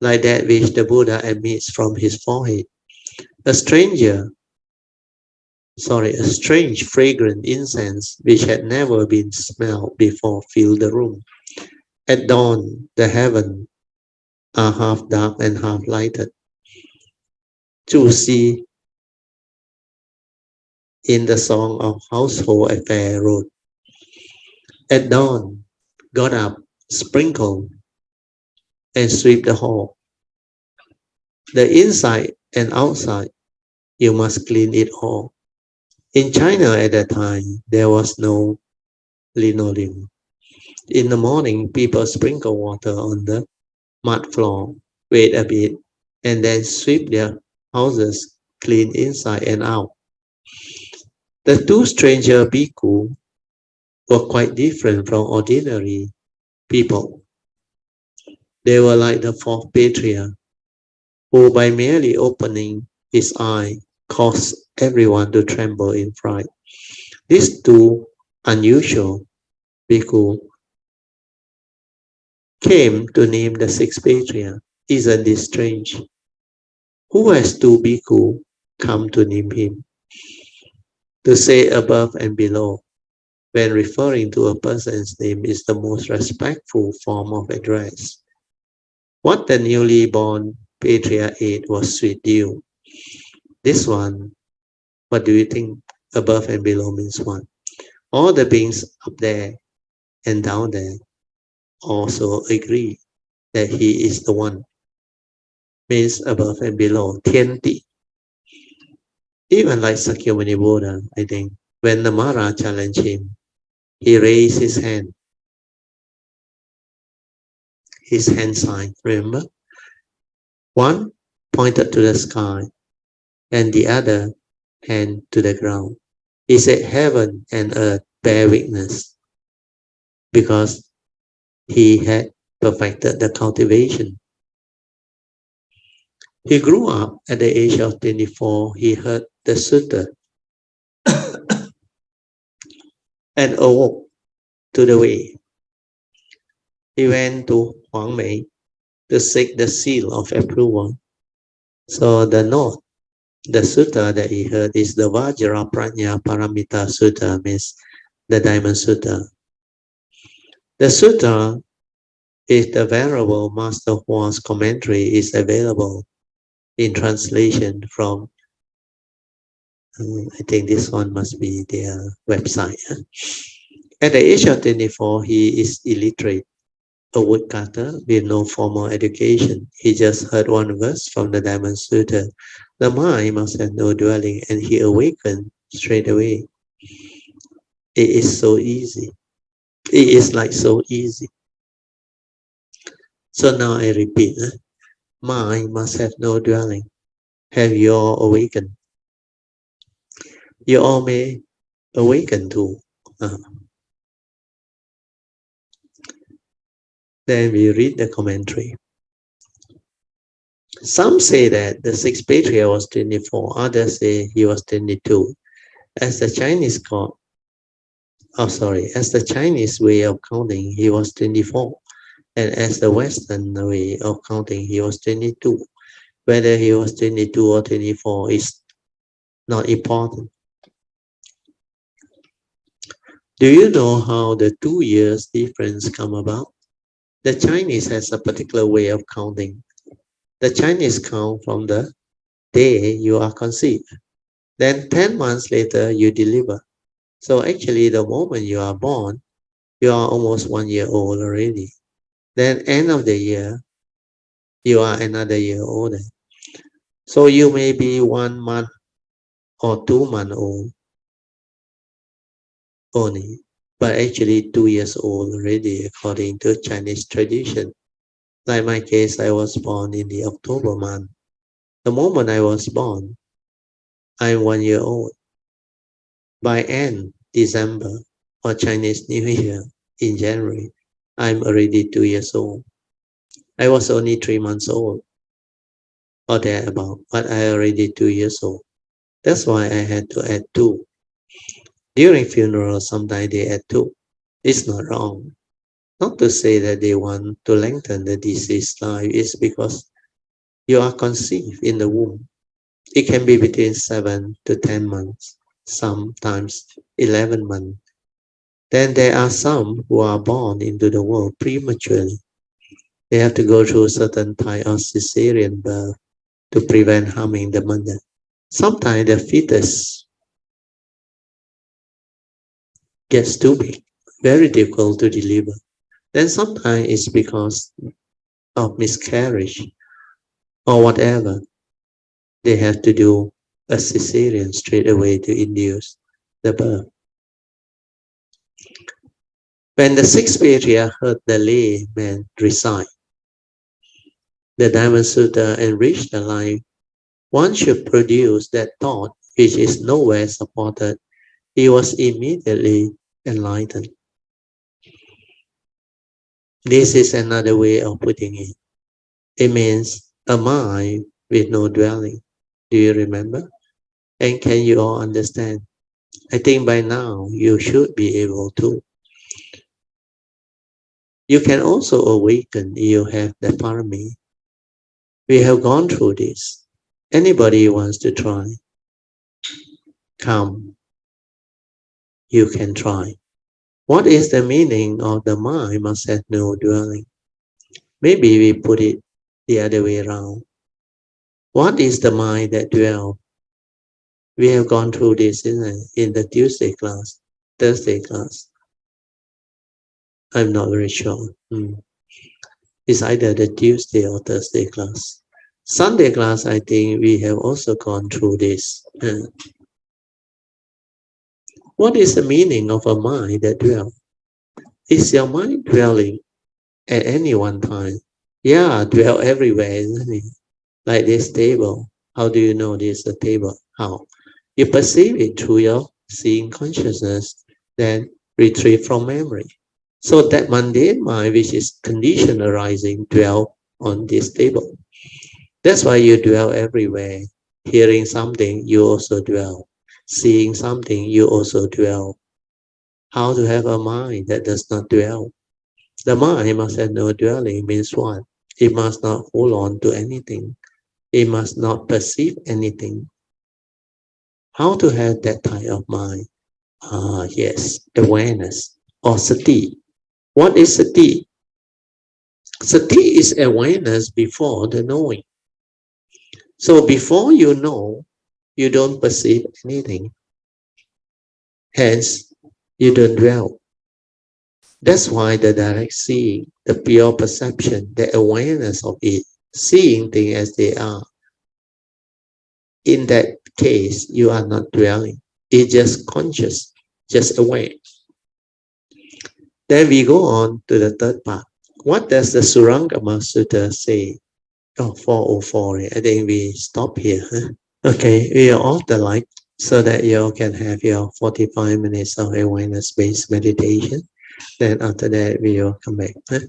like that which the Buddha emits from his forehead. A strange fragrant incense, which had never been smelled before, filled the room. At dawn, the heavens are half dark and half lighted. Chu Si, in the Song of Household Affair, wrote, at dawn, got up, sprinkled, and sweep the hall. The inside and outside, you must clean it all. In China at that time, there was no linoleum. In the morning, people sprinkle water on the mud floor, wait a bit, and then sweep their houses clean inside and out. The two stranger bhikkhu were quite different from ordinary people. They were like the fourth patriarch, who by merely opening his eye caused everyone to tremble in fright. These two unusual bhikkhu came to name the sixth patriarch. Isn't this strange? Who has two bhikkhu come to name him? To say above and below when referring to a person's name is the most respectful form of address. What the newly born patriarch ate was sweet dew. This one, what do you think above and below means what? All the beings up there and down there also agree that he is the one. Means above and below, Tianti. Even like Sakyamuni Buddha, I think, when the Mara challenged him, he raised his hand sign, remember? One pointed to the sky and the other hand to the ground. He said heaven and earth bear witness because he had perfected the cultivation. He grew up at the age of 24. He heard the Sutra and awoke to the way. He went to Huang Mei to seek the seal of approval. So the note, the sutta that he heard is the Vajra Prajna Paramita Sutta, means the Diamond Sutta. The sutta is the Venerable Master Hua's commentary is available in translation from, I think this one must be their website. At the age of 24, he is illiterate, a woodcutter with no formal education. He just heard one verse from the Diamond Sutta. The mind must have no dwelling, and he awakened straight away. It is so easy. It is like so easy. So now I repeat, mind must have no dwelling. Have you all awakened? You all may awaken too. Then we read the commentary. Some say that the sixth patriarch was 24, others say he was 22. As the Chinese way of counting, he was 24. And as the Western way of counting, he was 22. Whether he was 22 or 24 is not important. Do you know how the 2 years difference come about? The Chinese has a particular way of counting. The Chinese count from the day you are conceived. Then 10 months later, you deliver. So actually, the moment you are born, you are almost 1 year old already. Then end of the year, you are another year older. So you may be 1 month or 2 months old only, but actually 2 years old already according to Chinese tradition. Like my case, I was born in the October month. The moment I was born, I'm 1 year old. By end December or Chinese New Year in January, I'm already 2 years old. I was only 3 months old or thereabout, but I already 2 years old. That's why I had to add two. During funerals, sometimes they add two. It's not wrong. Not to say that they want to lengthen the deceased life, it's because you are conceived in the womb. It can be between 7 to 10 months, sometimes 11 months. Then there are some who are born into the world prematurely. They have to go through certain type of cesarean birth to prevent harming the mother. Sometimes the fetus gets too big, very difficult to deliver. Then sometimes it's because of miscarriage or whatever. They have to do a cesarean straight away to induce the birth. When the sixth patriarch heard the layman recite the Diamond Sutra enriched the life, one should produce that thought which is nowhere supported. He was immediately enlightened. This is another way of putting it. It means a mind with no dwelling. Do you remember? And can you all understand? I think by now you should be able to. You can also awaken if you have the parami. We have gone through this. Anybody who wants to try, come, you can try. What is the meaning of the mind must have no dwelling? Maybe we put it the other way around. What is the mind that dwells? We have gone through this in the Tuesday class, Thursday class. I'm not very sure. It's either the Tuesday or Thursday class. Sunday class, I think we have also gone through this. What is the meaning of a mind that dwells? Is your mind dwelling at any one time? Yeah, dwell everywhere, isn't it? Like this table. How do you know this is a table? How? You perceive it through your seeing consciousness, then retrieve from memory. So that mundane mind, which is condition arising, dwell on this table. That's why you dwell everywhere. Hearing something, you also dwell. Seeing something, you also dwell. How to have a mind that does not dwell? The mind must have no dwelling means what? It must not hold on to anything. It must not perceive anything. How to have that type of mind? Yes, awareness or sati. What is sati? Sati is awareness before the knowing. So before you know, you don't perceive anything. Hence, you don't dwell. That's why the direct seeing, the pure perception, the awareness of it, seeing things as they are. In that case, you are not dwelling. It's just conscious, just aware. Then we go on to the third part. What does the Surangama Sutta say? 404. I think we stop here. Huh? Okay, we are off the light so that you can have your 45 minutes of awareness-based meditation. Then after that, we will come back. Huh?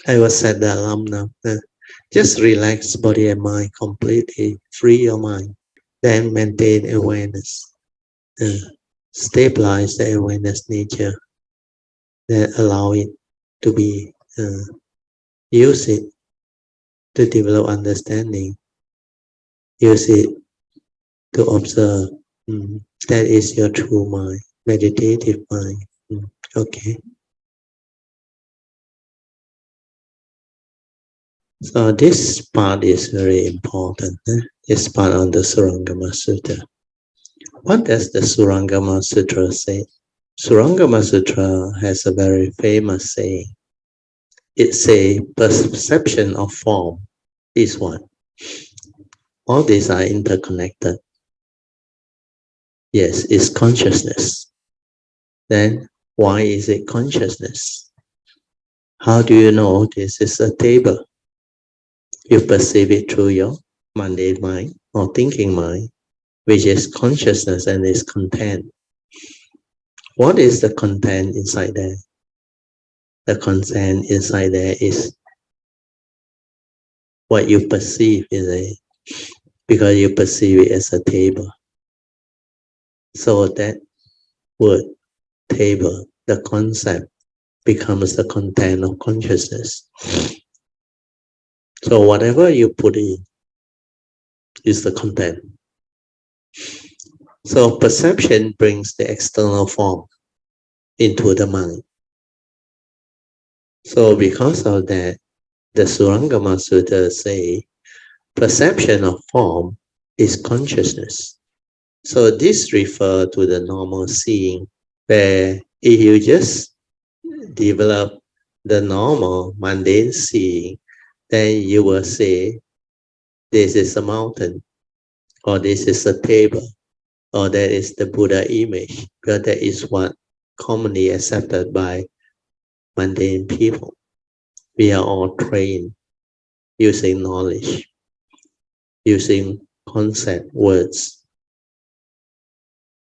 I will set the alarm now. Just relax body and mind completely. Free your mind. Then maintain awareness. Stabilize the awareness nature. Then allow it to be. Use it to develop understanding. Use it to observe. That is your true mind, meditative mind. Okay. So this part is very important. This part on the Surangama Sutta. What does the Surangama Sutra say? Surangama Sutra has a very famous saying. It says, perception of form is one. All these are interconnected. Yes, it's consciousness. Then why is it consciousness? How do you know this is a table? You perceive it through your mundane mind or thinking mind, which is consciousness and its content. What is the content inside there? The content inside there is what you perceive is a, because you perceive it as a table. So that word table, the concept, becomes the content of consciousness. So whatever you put in is the content. So perception brings the external form into the mind. So because of that, the Surangama Sutta say, perception of form is consciousness. So this refers to the normal seeing, where if you just develop the normal mundane seeing, then you will say, this is a mountain, or this is a table, or that is the Buddha image, because that is what commonly accepted by mundane people. We are all trained using knowledge, using concept, words.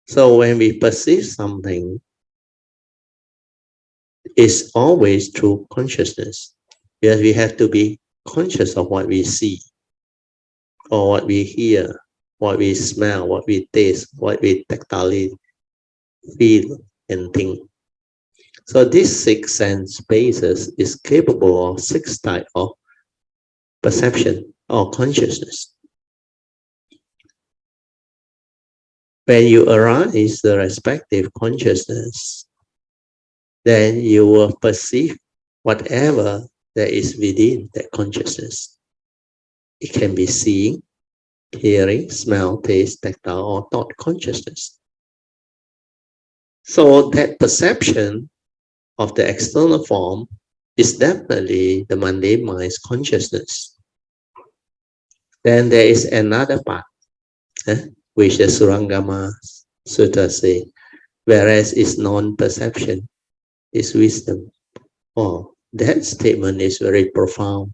So when we perceive something, it's always through consciousness, because we have to be conscious of what we see, or what we hear, what we smell, what we taste, what we tactily feel and think. So this six sense spaces is capable of six types of perception or consciousness. When you arise the respective consciousness, then you will perceive whatever that is within that consciousness. It can be seeing, hearing, smell, taste, tactile, or thought consciousness. So that perception of the external form is definitely the mundane mind's consciousness. Then there is another part, which the Surangama Sutta says, whereas it's non-perception, is wisdom. Oh, that statement is very profound.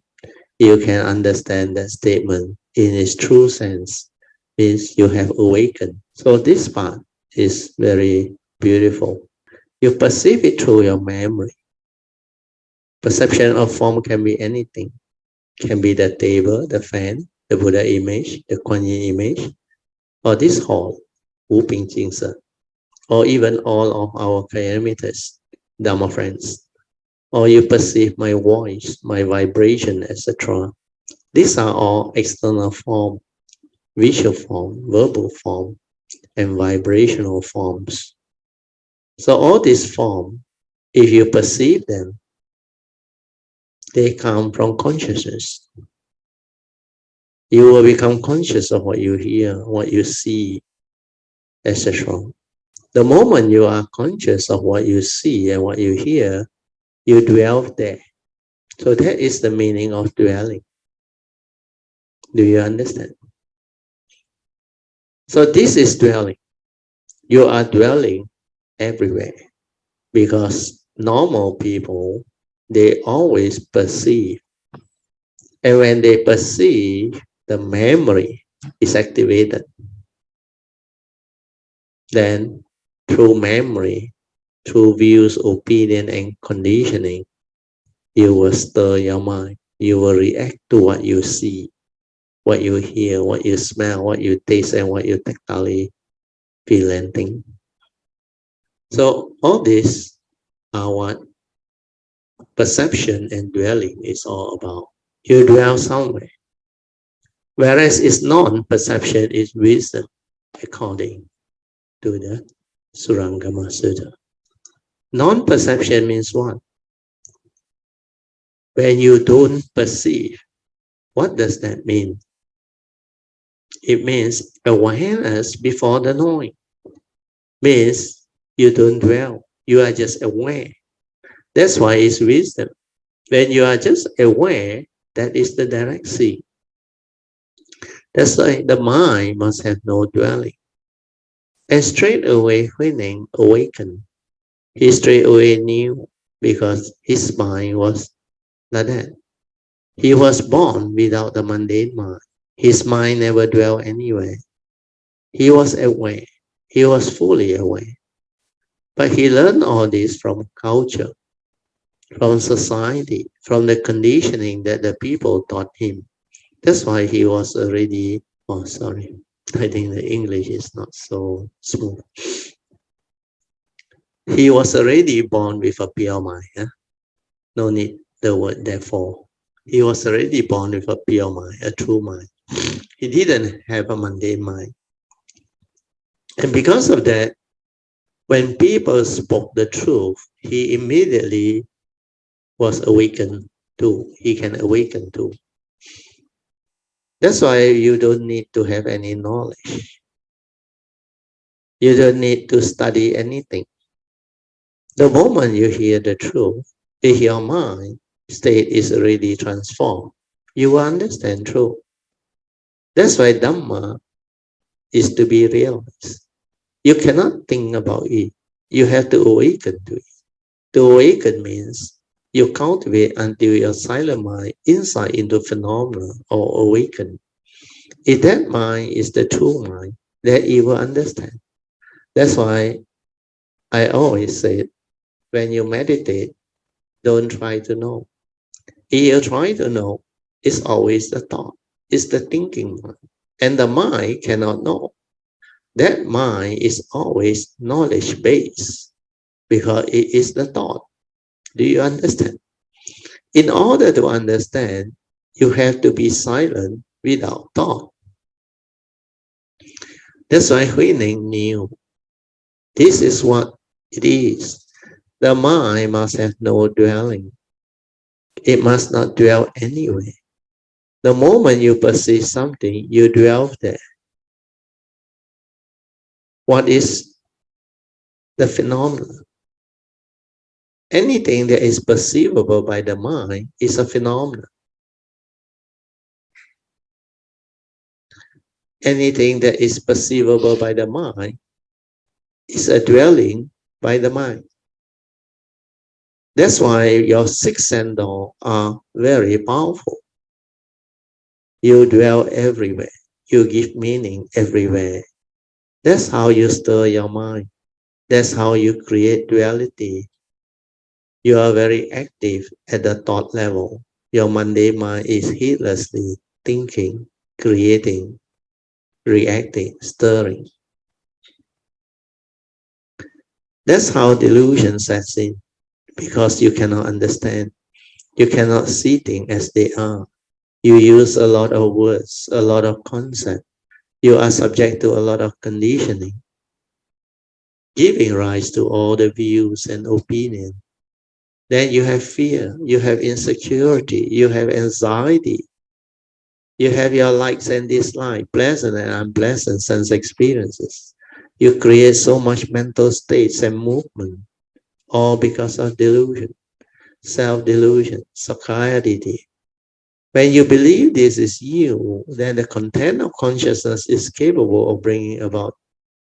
You can understand that statement in its true sense, means you have awakened. So this part is very beautiful. You perceive it through your memory. Perception of form can be anything. Can be the table, the fan, the Buddha image, the Kuan Yin image, or this hall, Wu Ping Jing Se, or even all of our kilometers, Dharma friends. Or you perceive my voice, my vibration, etc. These are all external form, visual form, verbal form, and vibrational forms. So all these forms, if you perceive them, they come from consciousness. You will become conscious of what you hear, what you see, etc. The moment you are conscious of what you see and what you hear, you dwell there. So that is the meaning of dwelling. Do you understand? So this is dwelling. You are dwelling everywhere, because normal people, they always perceive. And when they perceive, the memory is activated. Then through memory, through views, opinion, and conditioning, you will stir your mind. You will react to what you see, what you hear, what you smell, what you taste, and what you tactily feel and think. So all these are what perception and dwelling is all about. You dwell somewhere. Whereas it's non-perception is wisdom, according to the Surangama Sutta. Non-perception means what? When you don't perceive, what does that mean? It means awareness before the knowing. means you don't dwell. You are just aware. That's why it's wisdom. When you are just aware, that is the direct seeing. That's why the mind must have no dwelling. And straight away Huineng awakened. He straight away knew because his mind was like that. He was born without the mundane mind. His mind never dwelt anywhere. He was aware. He was fully aware. But he learned all this from culture, from society, from the conditioning that the people taught him. That's why he was already, oh, sorry, I think the English is not so smooth. He was already born with a pure mind. Huh? No need the word therefore. He was already born with a pure mind, a true mind. He didn't have a mundane mind. And because of that, when people spoke the truth, he immediately was awakened too. He can awaken too. That's why you don't need to have any knowledge. You don't need to study anything. The moment you hear the truth, if your mind state is already transformed, you will understand truth. That's why Dhamma is to be realized. You cannot think about it. You have to awaken to it. To awaken means you cultivate until your silent mind insight into phenomena or awaken. If that mind is the true mind, then you will understand. That's why I always say, when you meditate, don't try to know. If you try to know, it's always the thought. It's the thinking mind. And the mind cannot know. That mind is always knowledge-based because it is the thought. Do you understand? In order to understand, you have to be silent without thought. That's why Huineng knew this is what it is. The mind must have no dwelling. It must not dwell anywhere. The moment you perceive something, you dwell there. What is the phenomenon? Anything that is perceivable by the mind is a phenomenon. Anything that is perceivable by the mind is a dwelling by the mind. That's why your six sense are very powerful. You dwell everywhere. You give meaning everywhere. That's how you stir your mind. That's how you create duality. You are very active at the thought level. Your mundane mind is heedlessly thinking, creating, reacting, stirring. That's how delusion sets in, because you cannot understand. You cannot see things as they are. You use a lot of words, a lot of concepts. You are subject to a lot of conditioning, giving rise to all the views and opinions. Then you have fear, you have insecurity, you have anxiety, you have your likes and dislikes, pleasant and unpleasant sense experiences. You create so much mental states and movement, all because of delusion, self-delusion, satiety. When you believe this is you, then the content of consciousness is capable of bringing about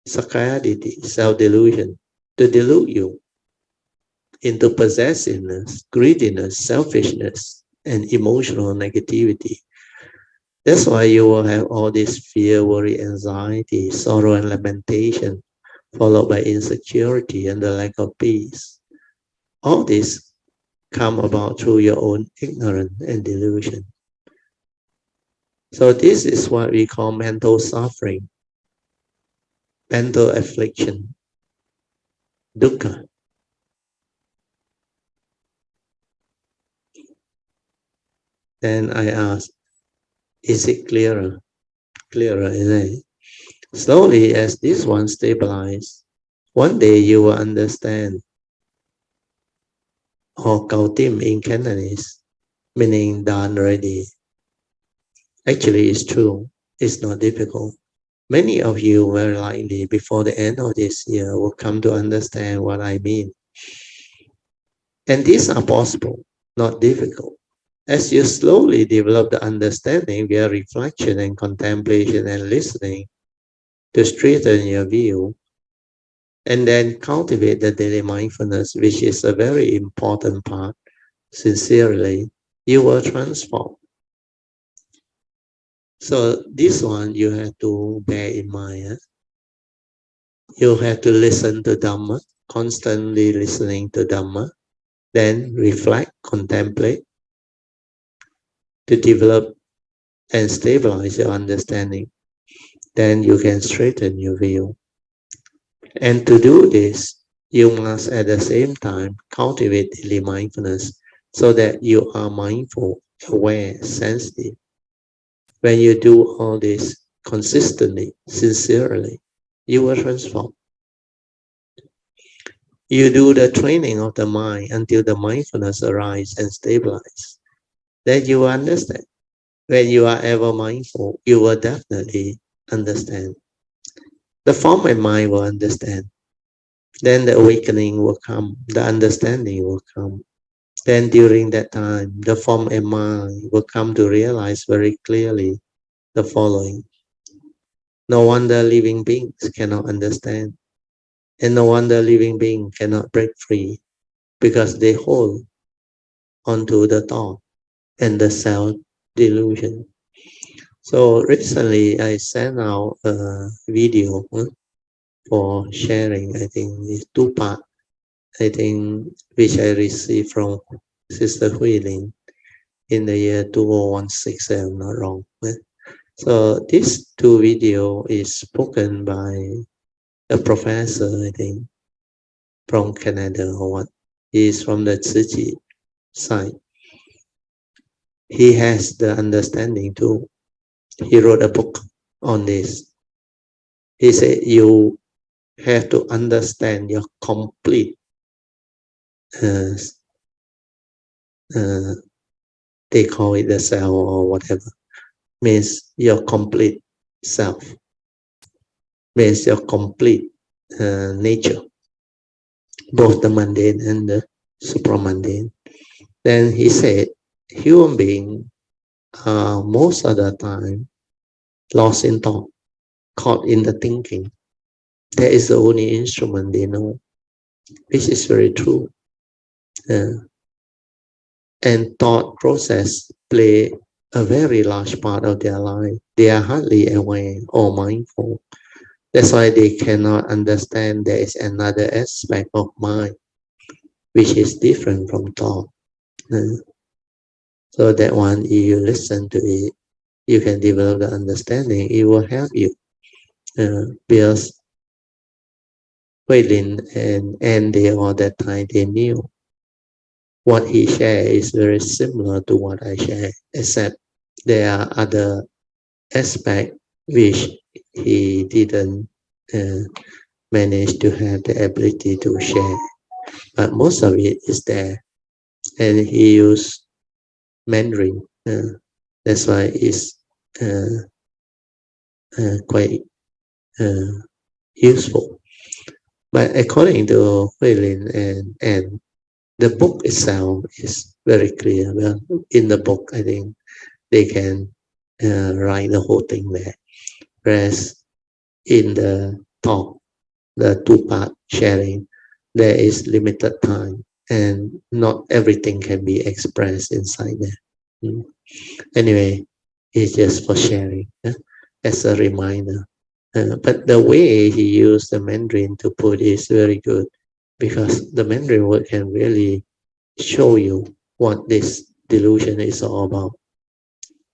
satiety, self-delusion, to delude you into possessiveness, greediness, selfishness, and emotional negativity. That's why you will have all this fear, worry, anxiety, sorrow, and lamentation, followed by insecurity and the lack of peace. All this come about through your own ignorance and delusion. So this is what we call mental suffering, mental affliction, dukkha. Then I ask, is it clearer? Clearer, isn't it? Slowly, as this one stabilizes, one day you will understand, or kautim in Cantonese, meaning done already. Actually, it's true. It's not difficult. Many of you very likely before the end of this year will come to understand what I mean. And these are possible, not difficult. As you slowly develop the understanding via reflection and contemplation and listening to straighten your view, and then cultivate the daily mindfulness, which is a very important part, sincerely, you will transform. So this one you have to bear in mind. You have to listen to Dhamma, constantly listening to Dhamma, then reflect, contemplate, to develop and stabilize your understanding. Then you can straighten your view. And to do this, you must at the same time cultivate daily mindfulness so that you are mindful, aware, sensitive. When you do all this consistently, sincerely, you will transform. You do the training of the mind until the mindfulness arises and stabilizes. Then you will understand. When you are ever mindful, you will definitely understand. The form and mind will understand. Then the awakening will come, the understanding will come. Then during that time, the form and mind will come to realize very clearly the following. No wonder living beings cannot understand. And no wonder living beings cannot break free, because they hold onto the thought and the self-delusion. So recently I sent out a video for sharing. I think it's 2 part, I think, which I received from Sister Huilin in the year 2016, if I'm not wrong. So this 2 video is spoken by a professor, I think, from Canada or what. He's from the Tzu side. He has the understanding too. He wrote a book on this. He said you have to understand your complete, they call it the self or whatever, means your complete self, means your complete nature, both the mundane and the supramundane. Then he said, human beings are most of the time lost in thought, caught in the thinking. That is the only instrument they know, which is very true. And thought process play a very large part of their life. They are hardly aware or mindful. That's why they cannot understand there is another aspect of mind which is different from thought. So that one, if you listen to it, you can develop the understanding. It will help you. Because Huilin and they all that time, they knew what he shared is very similar to what I share, except there are other aspects which he didn't manage to have the ability to share. But most of it is there. And he used Mandarin. That's why it's quite useful. But according to Huilin and the book itself is very clear. Well, in the book, I think they can write the whole thing there. Whereas in the talk, the 2 part sharing, there is limited time and not everything can be expressed inside there. Anyway, it's just for sharing, as a reminder. But the way he used the Mandarin to put is very good, because the Mandarin word can really show you what this delusion is all about,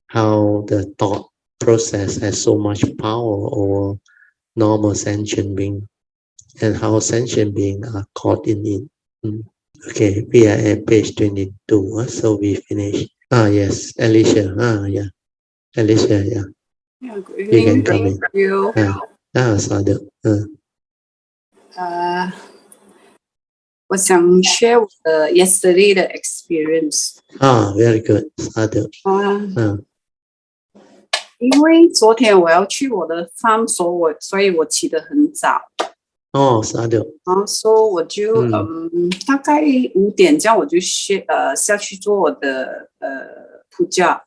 how the thought process has so much power over normal sentient being, and how sentient beings are caught in it. Okay, we are at page 22, so we finish. Yes, Alicia. Yeah, Alicia, yeah. Yeah, good You evening. can come in. Thank you. Sadhu. 我想 share yesterday 的 experience. Very good. Sadhu. 因为昨天我要去我的 farm，所以我起得很早。哦，沙丢。然后所以我就大概5点这样我就下去做我的普教。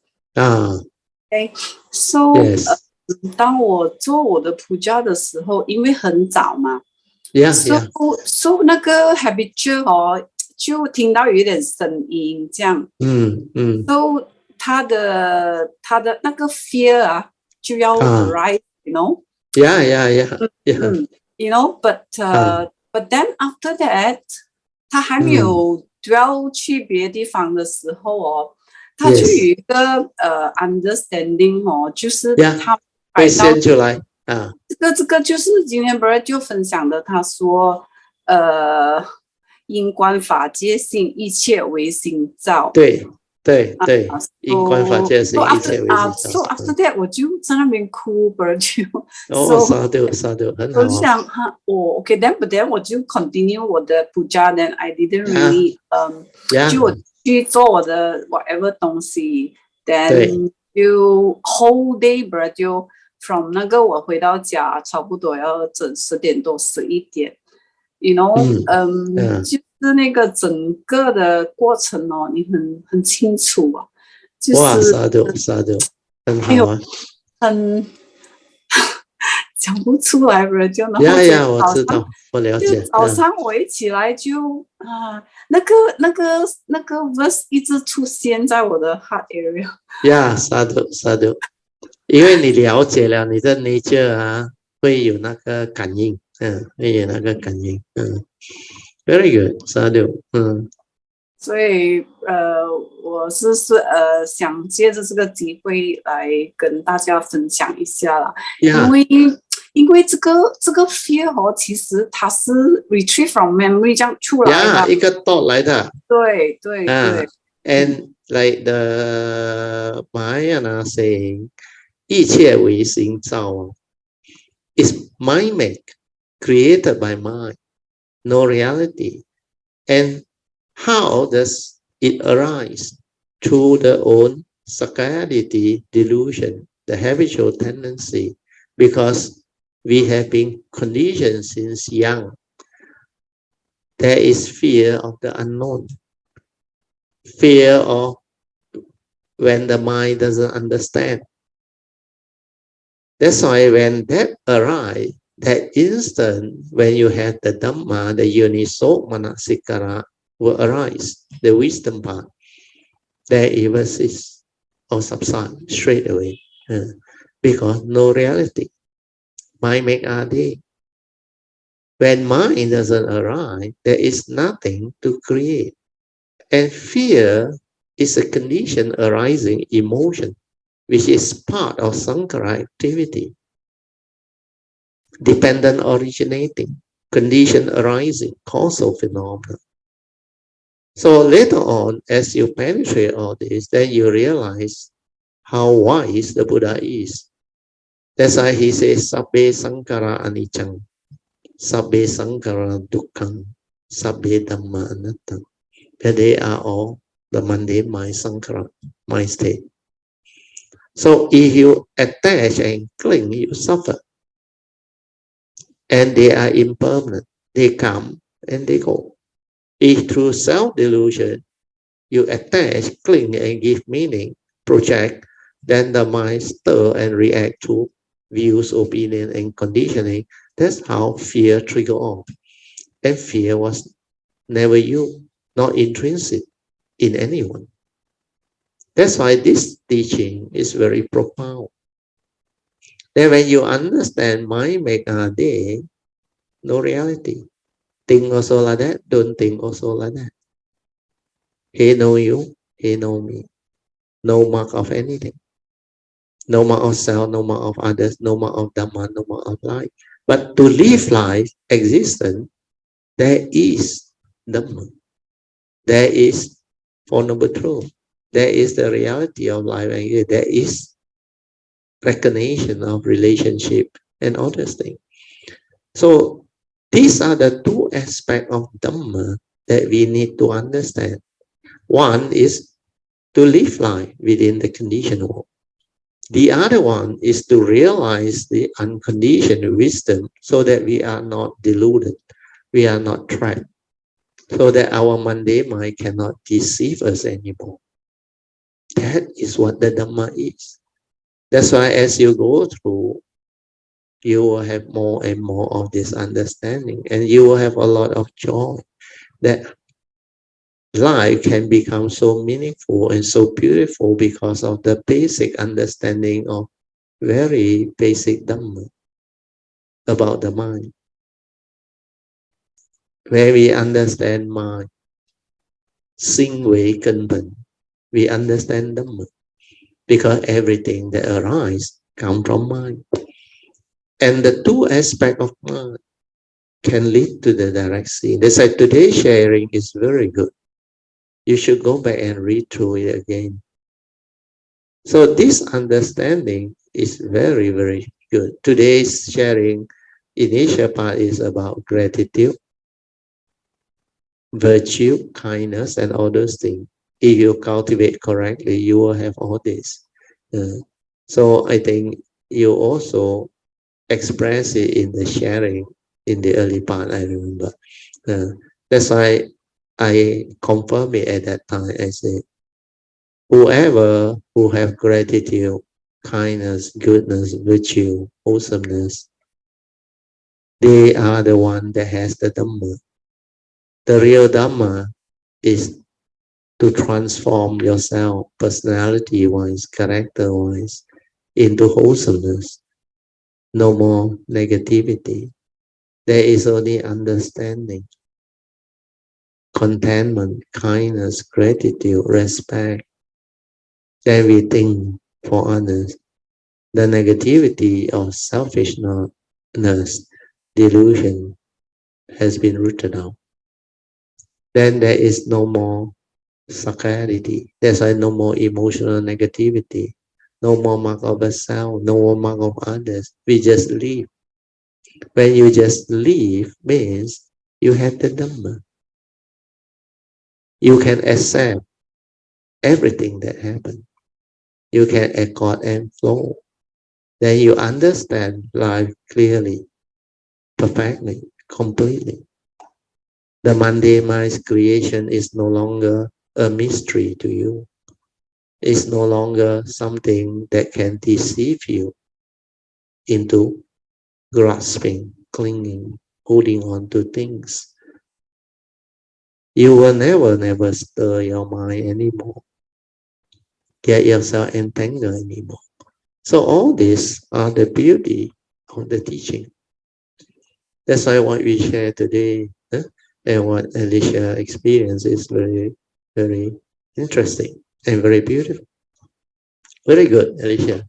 So Yes. 当我做我的普教的时候，因为很早嘛 Yeah, so yeah. so 那个 habitual 哦，就听到有一点声音这样。So 他的那个 fear 啊，就要 arise，you know。Yeah, yeah, yeah, yeah. You know, but then after that， 他还没有 dwell 去别的地方的时候哦，他就有一个understanding 哦，就是他会现出来啊。这个就是今天 Brad 就分享的，他说因观法界性，一切为心造。对，因观法界性，一切为心造。So after that， 我就在那边哭 ，Brad 就沙丢，很好。我想OK， but then 我就 continue 我的普加 ，then I didn't really 就我去做我的 whatever 东西 ，then 就 whole day Brad 就 from 那个我回到家差不多要整10点多11点 ，you know，就是那个整个的过程哦，你很清楚啊，就是沙丢，很好啊，很。讲不出来了，就然后我知道，我了解。就早上我一起来就那个 verse 一直出现在我的 heart area。沙丢，因为你了解了你的 nature 啊，会有那个感应，会有那个感应，very good， 沙丢，所以我是想借着这个机会来跟大家分享一下啦，因为这个 fear 哦，其实它是 retrieve from memory 这样出来的，一个 thought 来的。对。And like the Mahayana saying， 一切为心造 is mind make, created by mind, no reality. And how does it arise? Through the own sakkayaditi delusion, the habitual tendency, because we have been conditioned since young. There is fear of the unknown, fear of when the mind doesn't understand. That's why when that arises, that instant when you have the Dhamma, the Yoniso Manasikara will arise, the wisdom part, there it will cease or subside straight away, because no reality. Mind make adi. When mind doesn't arise, there is nothing to create. And fear is a condition arising emotion, which is part of Sankara activity. Dependent originating, condition arising, causal phenomena. So later on, as you penetrate all this, then you realize how wise the Buddha is. That's why he says, Sabbe Sankara Anicang, Sabbe Sankara Dukkhang, Sabbe Dhamma Anatta. That they are all the mundane mind, Sankara, mind state. So if you attach and cling, you suffer. And they are impermanent. They come and they go. If through self-delusion, you attach, cling, and give meaning, project, then the mind stir and react to views, opinion, and conditioning. That's how fear trigger off. And fear was never you, not intrinsic in anyone. That's why this teaching is very profound. Then when you understand mind make a day, no reality. Think also like that, don't think also like that. He know you, he know me. No mark of anything. No mark of self, no mark of others, no mark of Dhamma, no mark of life. But to live life, existence, there is Dhamma. There is Four Noble Truth. There is the reality of life, and there is recognition of relationship and all those things. So these are the two aspects of Dhamma that we need to understand. One is to live life within the conditioned world. The other one is to realize the unconditioned wisdom so that we are not deluded, we are not trapped, so that our mundane mind cannot deceive us anymore. That is what the Dhamma is. That's why as you go through, you will have more and more of this understanding, and you will have a lot of joy that life can become so meaningful and so beautiful because of the basic understanding of very basic Dhamma about the mind. Where we understand mind, sinh về cân bằng, we understand Dhamma because everything that arises comes from mind. And the two aspects of mind can lead to the direct seeing. They said today's sharing is very good. You should go back and read through it again. So this understanding is very, very good. Today's sharing, initial part is about gratitude, virtue, kindness, and all those things. If you cultivate correctly, you will have all this. So I think you also express it in the sharing in the early part, I remember. That's why I confirm it at that time. I said, whoever who have gratitude, kindness, goodness, virtue, wholesomeness, they are the one that has the Dhamma. The real Dhamma is to transform yourself personality-wise, character-wise, into wholesomeness. No more negativity. There is only understanding, contentment, kindness, gratitude, respect. Then we think for others. The negativity of selfishness, delusion has been rooted out. Then there is no more sakarity. There's no more emotional negativity. No more mark of a self, no more mark of others. We just live. When you just live means you have the Dhamma. You can accept everything that happens. You can accord and flow. Then you understand life clearly, perfectly, completely. The mundane mind's creation is no longer a mystery to you. It's no longer something that can deceive you into grasping, clinging, holding on to things. You will never stir your mind anymore, get yourself entangled anymore. So all these are the beauty of the teaching. That's why what we share today and what Alicia experienced is very, very interesting and very beautiful. Very good, Alicia.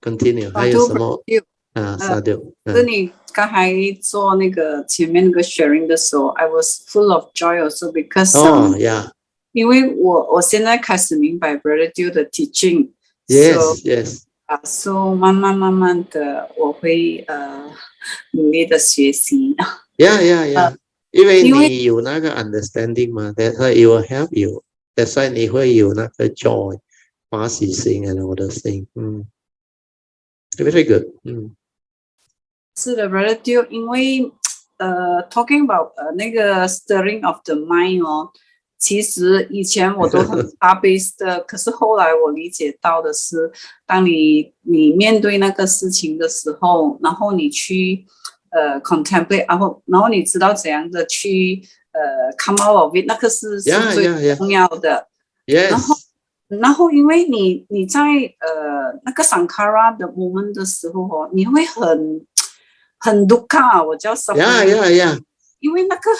Continue. 还有什么沙雕？是你刚才做那个前面那个 sharing 的时候 I was full of joy also because yeah. 因为我现在开始明白 Brother Dew 的 teaching. Yes. So 慢慢的我会努力的学习。Yeah. 因为你有那个 understanding 嘛 ，that's why it will help you. That's why 你会有那个 joy, 欢喜心 and all those things. Very good. 是的 ，Brother Dew， 因为talking about 那个 stirring of the mind 哦，其实以前我都很怕 base 的，可是后来我理解到的是，当你面对那个事情的时候，然后你去contemplate，然后你知道怎样的去come out of it， 那个是最重要的。然后因为你在那个 Sankara 的 moment 的时候哦，你会很 dukkha， 我叫 suffering。因为那个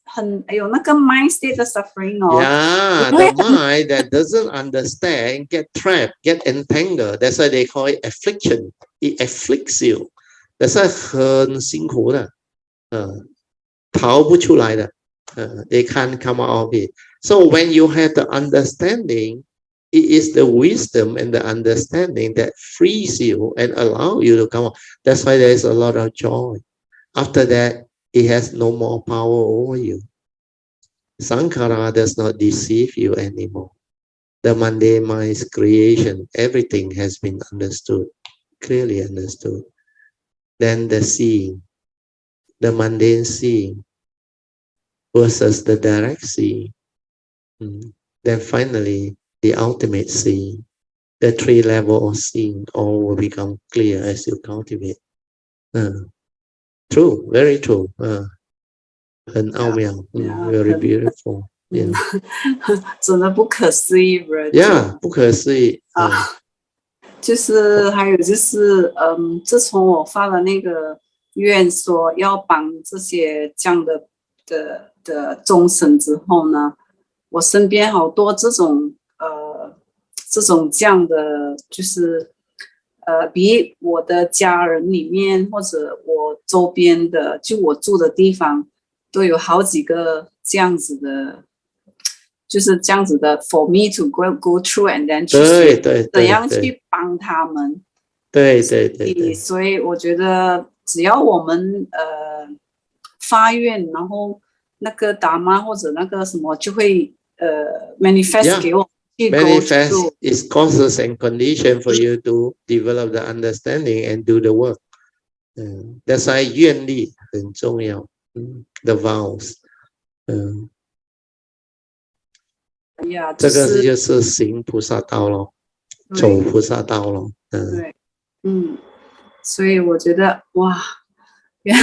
很有那个 mind state 的 suffering 哦。The mind that doesn't understand get trapped, get entangled. That's why they call it affliction. It afflicts you. That's why 很辛苦的，逃不出来的。They can't come out of it. So when you have the understanding, it is the wisdom and the understanding that frees you and allow you to come out. That's why there is a lot of joy. After that, it has no more power over you. Sankara does not deceive you anymore. the mundane mind's creation, everything has been understood, clearly understood. Then the seeing, the mundane seeing versus the direct seeing. Then finally, the ultimate seeing. The three levels of seeing all will become clear as you cultivate. True, very true. 很奥妙, very beautiful. Yeah. 真的不可思议 Yeah, 不可思议。就是还有就是，自从我发了那个愿说要帮这些这样的众生之后呢，我身边好多这种这样的，就是比我的家人里面或者我周边的，就我住的地方，都有好几个这样子的。就是这样子的 ，for me to go through and then 去怎样去帮他们。对对对对。所以我觉得只要我们发愿，然后那个达妈或者那个什么就会manifest 给我。Manifest is causes and condition for you to develop the understanding and do the work. That's why 愿力很重要。The vows. 这个就是行菩萨道咯，走菩萨道咯。对，所以我觉得哇，原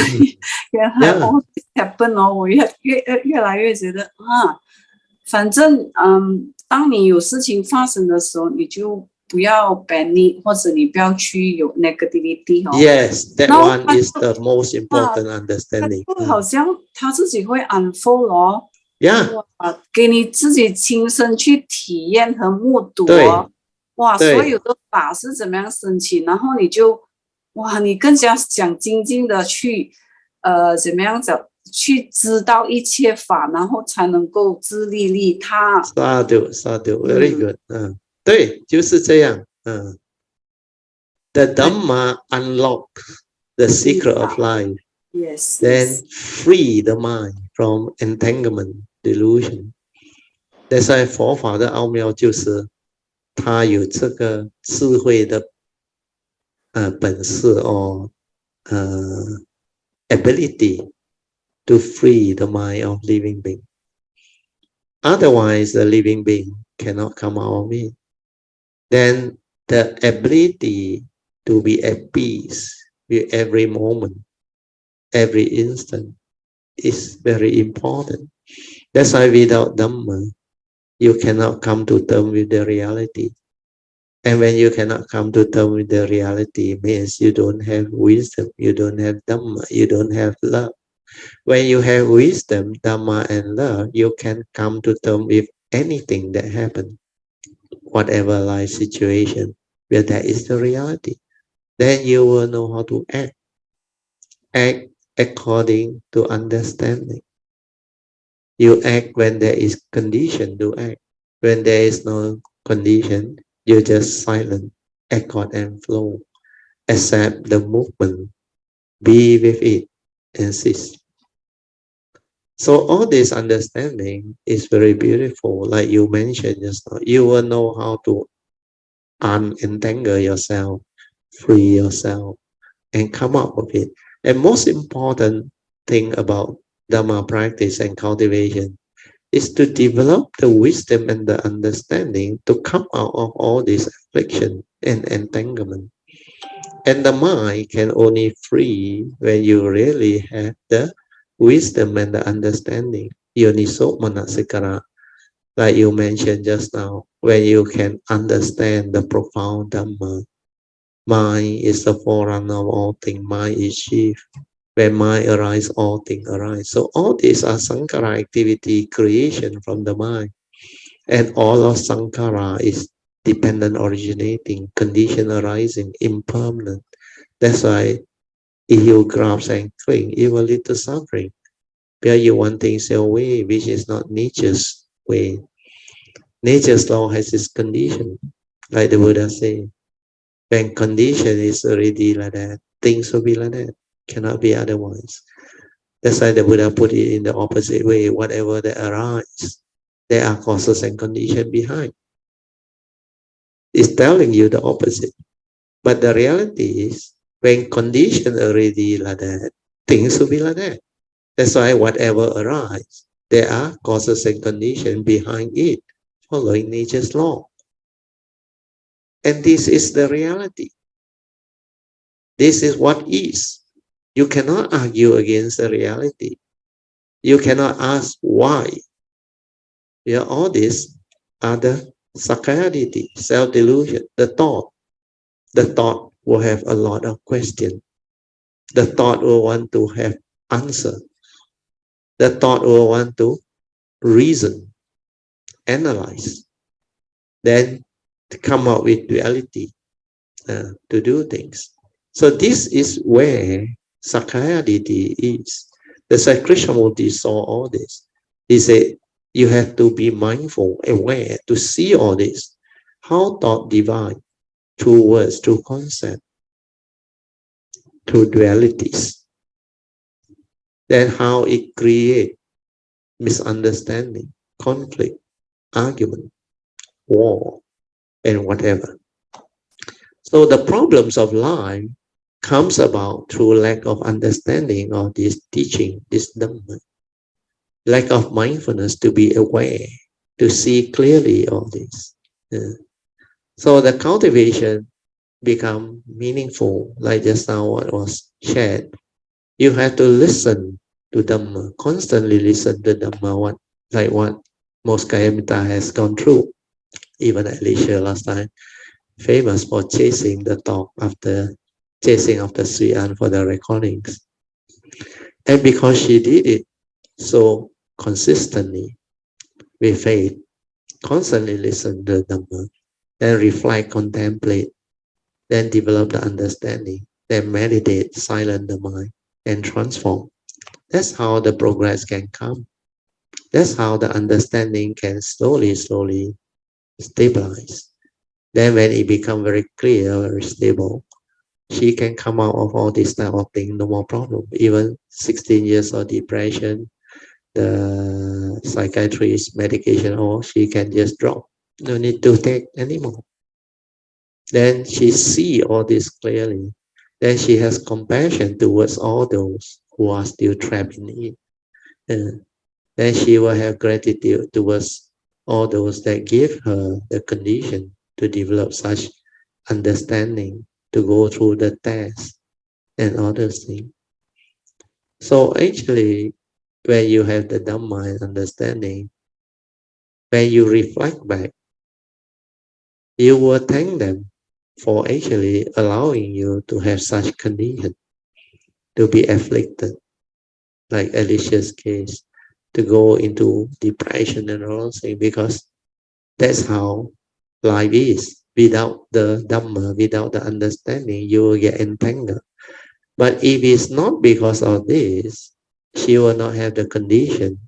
来我 happen 哦，我越来越觉得啊，反正当你有事情发生的时候，你就不要 panic， 或者你不要去有 negativity 哦。Yes, that one is the most important understanding. 好像他自己会 unfold 哦。Yeah， 给你自己亲身去体验和目睹哦。哇，所有的法是怎么样升起，然后你就哇，你更加想精进的去怎么样讲，去知道一切法，然后才能够自利利他。Sadhu, very good. 对，就是这样。The Dhamma unlock the secret of life. Yes. Then free the mind from entanglement, delusion. That's why 佛法的奥妙就是它有这个智慧的本事or ability to free the mind of living being. Otherwise, the living being cannot come out of it. Then the ability to be at peace with every moment, every instant is very important. That's why without Dhamma, you cannot come to terms with the reality. And when you cannot come to terms with the reality, it means you don't have wisdom, you don't have Dhamma, you don't have love. When you have wisdom, Dhamma, and love, you can come to terms with anything that happens, whatever life situation, where that is the reality. Then you will know how to act. Act according to understanding. You act when there is condition to act. When there is no condition, you just silent, accord and flow. Accept the movement, be with it, and cease. So all this understanding is very beautiful. Like you mentioned just now, you will know how to unentangle yourself, free yourself, and come up with it. And most important thing about Dhamma practice and cultivation is to develop the wisdom and the understanding to come out of all this affliction and entanglement. And the mind can only free when you really have the wisdom and the understanding. Yoniso manasikara, like you mentioned just now, when you can understand the profound Dhamma. Mind is the forerunner of all things. Mind is chief. When mind arises, all things arise. So all these are Sankara activity creation from the mind. And all of Sankara is dependent originating, condition arising, impermanent. That's why if you grasp and cling, it will lead to suffering. Where you want things your way, which is not nature's way. Nature's law has its condition, like the Buddha said. When condition is already like that, things will be like that. Cannot be otherwise. That's why the Buddha put it in the opposite way. Whatever that arises, there are causes and conditions behind. is telling you the opposite. But the reality is, when condition already like that, things will be like that. That's why whatever arises, there are causes and conditions behind it, following nature's law. And this is the reality. This is what is. You cannot argue against the reality. You cannot ask why. Yeah, all this are the sakkayaditi, self-delusion, the thought. The thought will have a lot of questions. The thought will want to have answer. The thought will want to reason, analyze, then to come up with reality, to do things. So this is where sakkayaditi is. The Sri Krishnamurti saw all this. He said, you have to be mindful, aware, to see all this. How thought divide through words, through concept, through dualities. Then how it creates misunderstanding, conflict, argument, war, and whatever. So the problems of life comes about through lack of understanding of this teaching, this Dhamma. Lack of mindfulness to be aware, to see clearly all this. So the cultivation become meaningful, like just now what was shared. You have to listen to Dhamma, constantly listen to Dhamma, what most Kayamita has gone through. Even Alicia last time, famous for chasing the talk chasing after Sri An for the recordings. And because she did it so consistently, with faith, constantly listen to Dhamma, then reflect, contemplate, then develop the understanding, then meditate, silence the mind, and transform. That's how the progress can come. That's how the understanding can slowly stabilize. Then when it becomes very clear, very stable, she can come out of all this type of thing, no more problem. Even 16 years of depression, the psychiatrist medication, or she can just drop. No need to take anymore. Then she see all this clearly. Then she has compassion towards all those who are still trapped in it. Then she will have gratitude towards all those that give her the condition to develop such understanding, to go through the test and other things. So actually, when you have the Dhamma and understanding, when you reflect back, you will thank them for actually allowing you to have such condition, to be afflicted, like Alicia's case, to go into depression and all things, because that's how life is. Without the Dhamma, without the understanding, you will get entangled. But if it's not because of this, she will not have the condition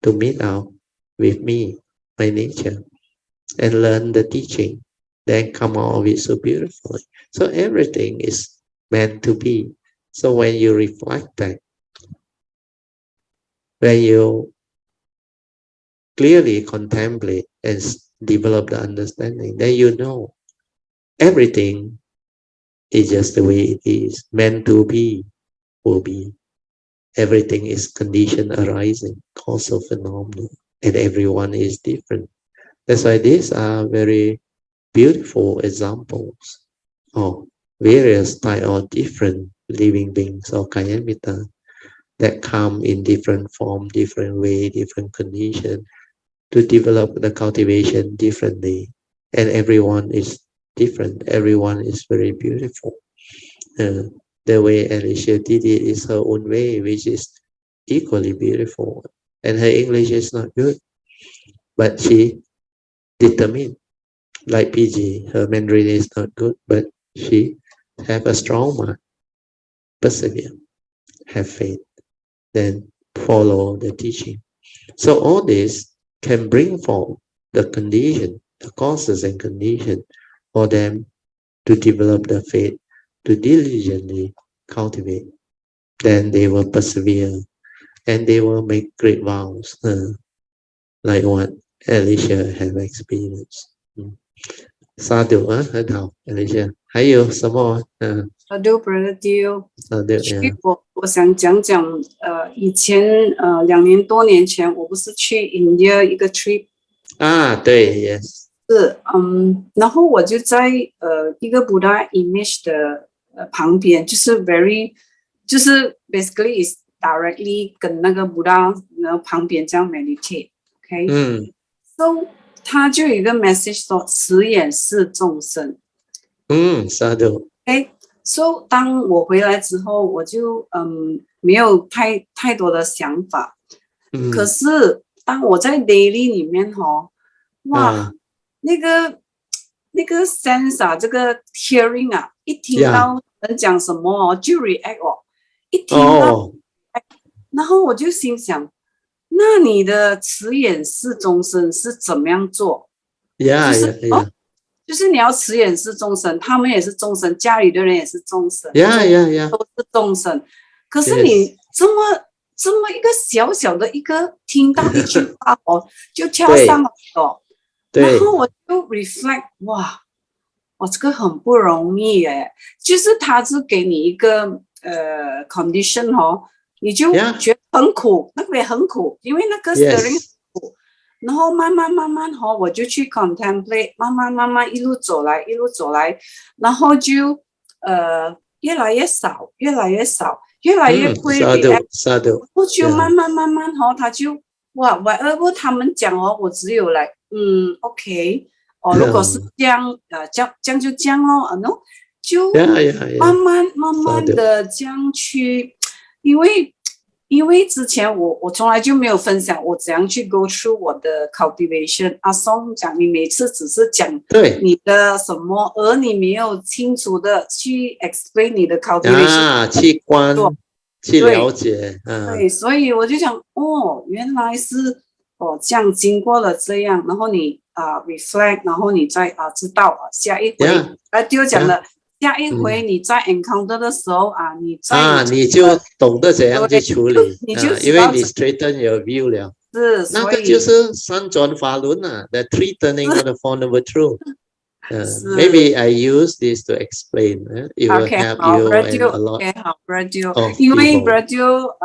to meet out with me, my nature, and learn the teaching, then come out of it so beautifully. So everything is meant to be. So when you reflect back, when you clearly contemplate and develop the understanding, then you know everything is just the way it is, meant to be, will be. Everything is condition arising, causal phenomenon, and everyone is different. That's why these are very beautiful examples of various type of different living beings or kayamita that come in different form, different way, different condition to develop the cultivation differently. And everyone is different. Everyone is very beautiful. The way Alicia did it is her own way, which is equally beautiful. And her English is not good, but she determined. Like PG, her Mandarin is not good, but she have a strong mind, persevere, have faith, then follow the teaching. So all this can bring forth the condition, the causes and condition for them to develop the faith, to diligently cultivate. Then they will persevere and they will make great vows, like what Alicia have experienced. 沙丢啊，很好，等一下，还有什么？Sadhu Brother Dio，沙丢去呀，我想讲讲，以前2年多年前，我不是去 India 一个 trip，啊，对，yes，是然后我就在一个 Buddha image 的旁边，就是 basically is directly 跟那个 Buddha 旁边这样 meditate，OK，so 他就有一个 message 说，慈眼视众生。沙丢， So 当我回来之后，我就没有太多的想法。可是当我在 daily 里面哇，那个 sense 啊，这个 hearing 啊，一听到人讲什么就 react 一听到，然后我就心想，那你的慈眼视众生是怎么样做？就是你要慈眼视众生，他们也是众生，家里的人也是众生，都是众生。可是你这么一个小小的一个听到一句话就跳上来然后我就 reflect， 哇，这个很不容易耶，就是他是给你一个condition 你就觉得很苦，那个也很苦，因为那个 stirring 苦。然后慢慢我就去 contemplate， 慢慢一路走来，然后就越来越少，越来越会 react， 我就慢慢他就哇 whatever 他们讲我只有来OK， 如果是这样这样就这样咯，就慢慢的这样去，因为之前我从来就没有分享我怎样去 go through 我的 cultivation。阿松讲你每次只是讲你的什么，而你没有清楚的去 explain 你的 cultivation， 去去了解，对，所以我就想原来是这样经过了这样，然后你reflect， 然后你再知道下一回就讲了。下一回你在 encounter 的时候你就懂得怎样去处理，你就因为你 straighten your view 了。是，那个就是三转法轮the three turning of the Four Noble Truths。Maybe I use this to explain. It will help you and a lot of people. 因为 Bradil，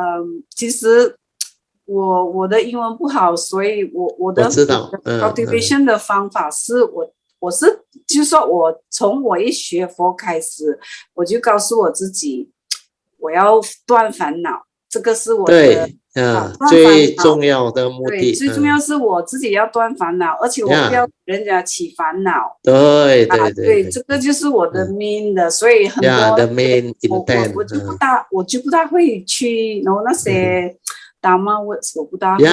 其实我的英文不好，所以我的 cultivation 的方法是我是就是说我从我一学佛开始，我就告诉我自己，我要断烦恼，这个是我的最重要的目的。最重要是我自己要断烦恼，而且我不要人家起烦恼。对，这个就是我的 main 的，所以很多我就不大会去，然后那些Dharma words 我不大会。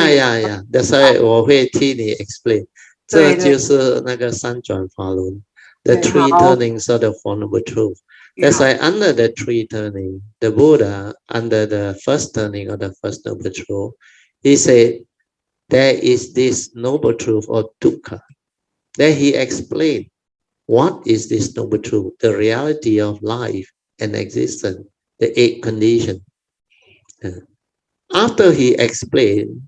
所以我会替你 explain。这就是那个三转法轮 ，the three turnings of the Four Noble Truths. That's why under the three turning, the Buddha, under the first turning of the First Noble Truth, he said, there is this noble truth or dukkha. Then he explained, what is this noble truth? The reality of life and existence, the 8 conditions. After he explained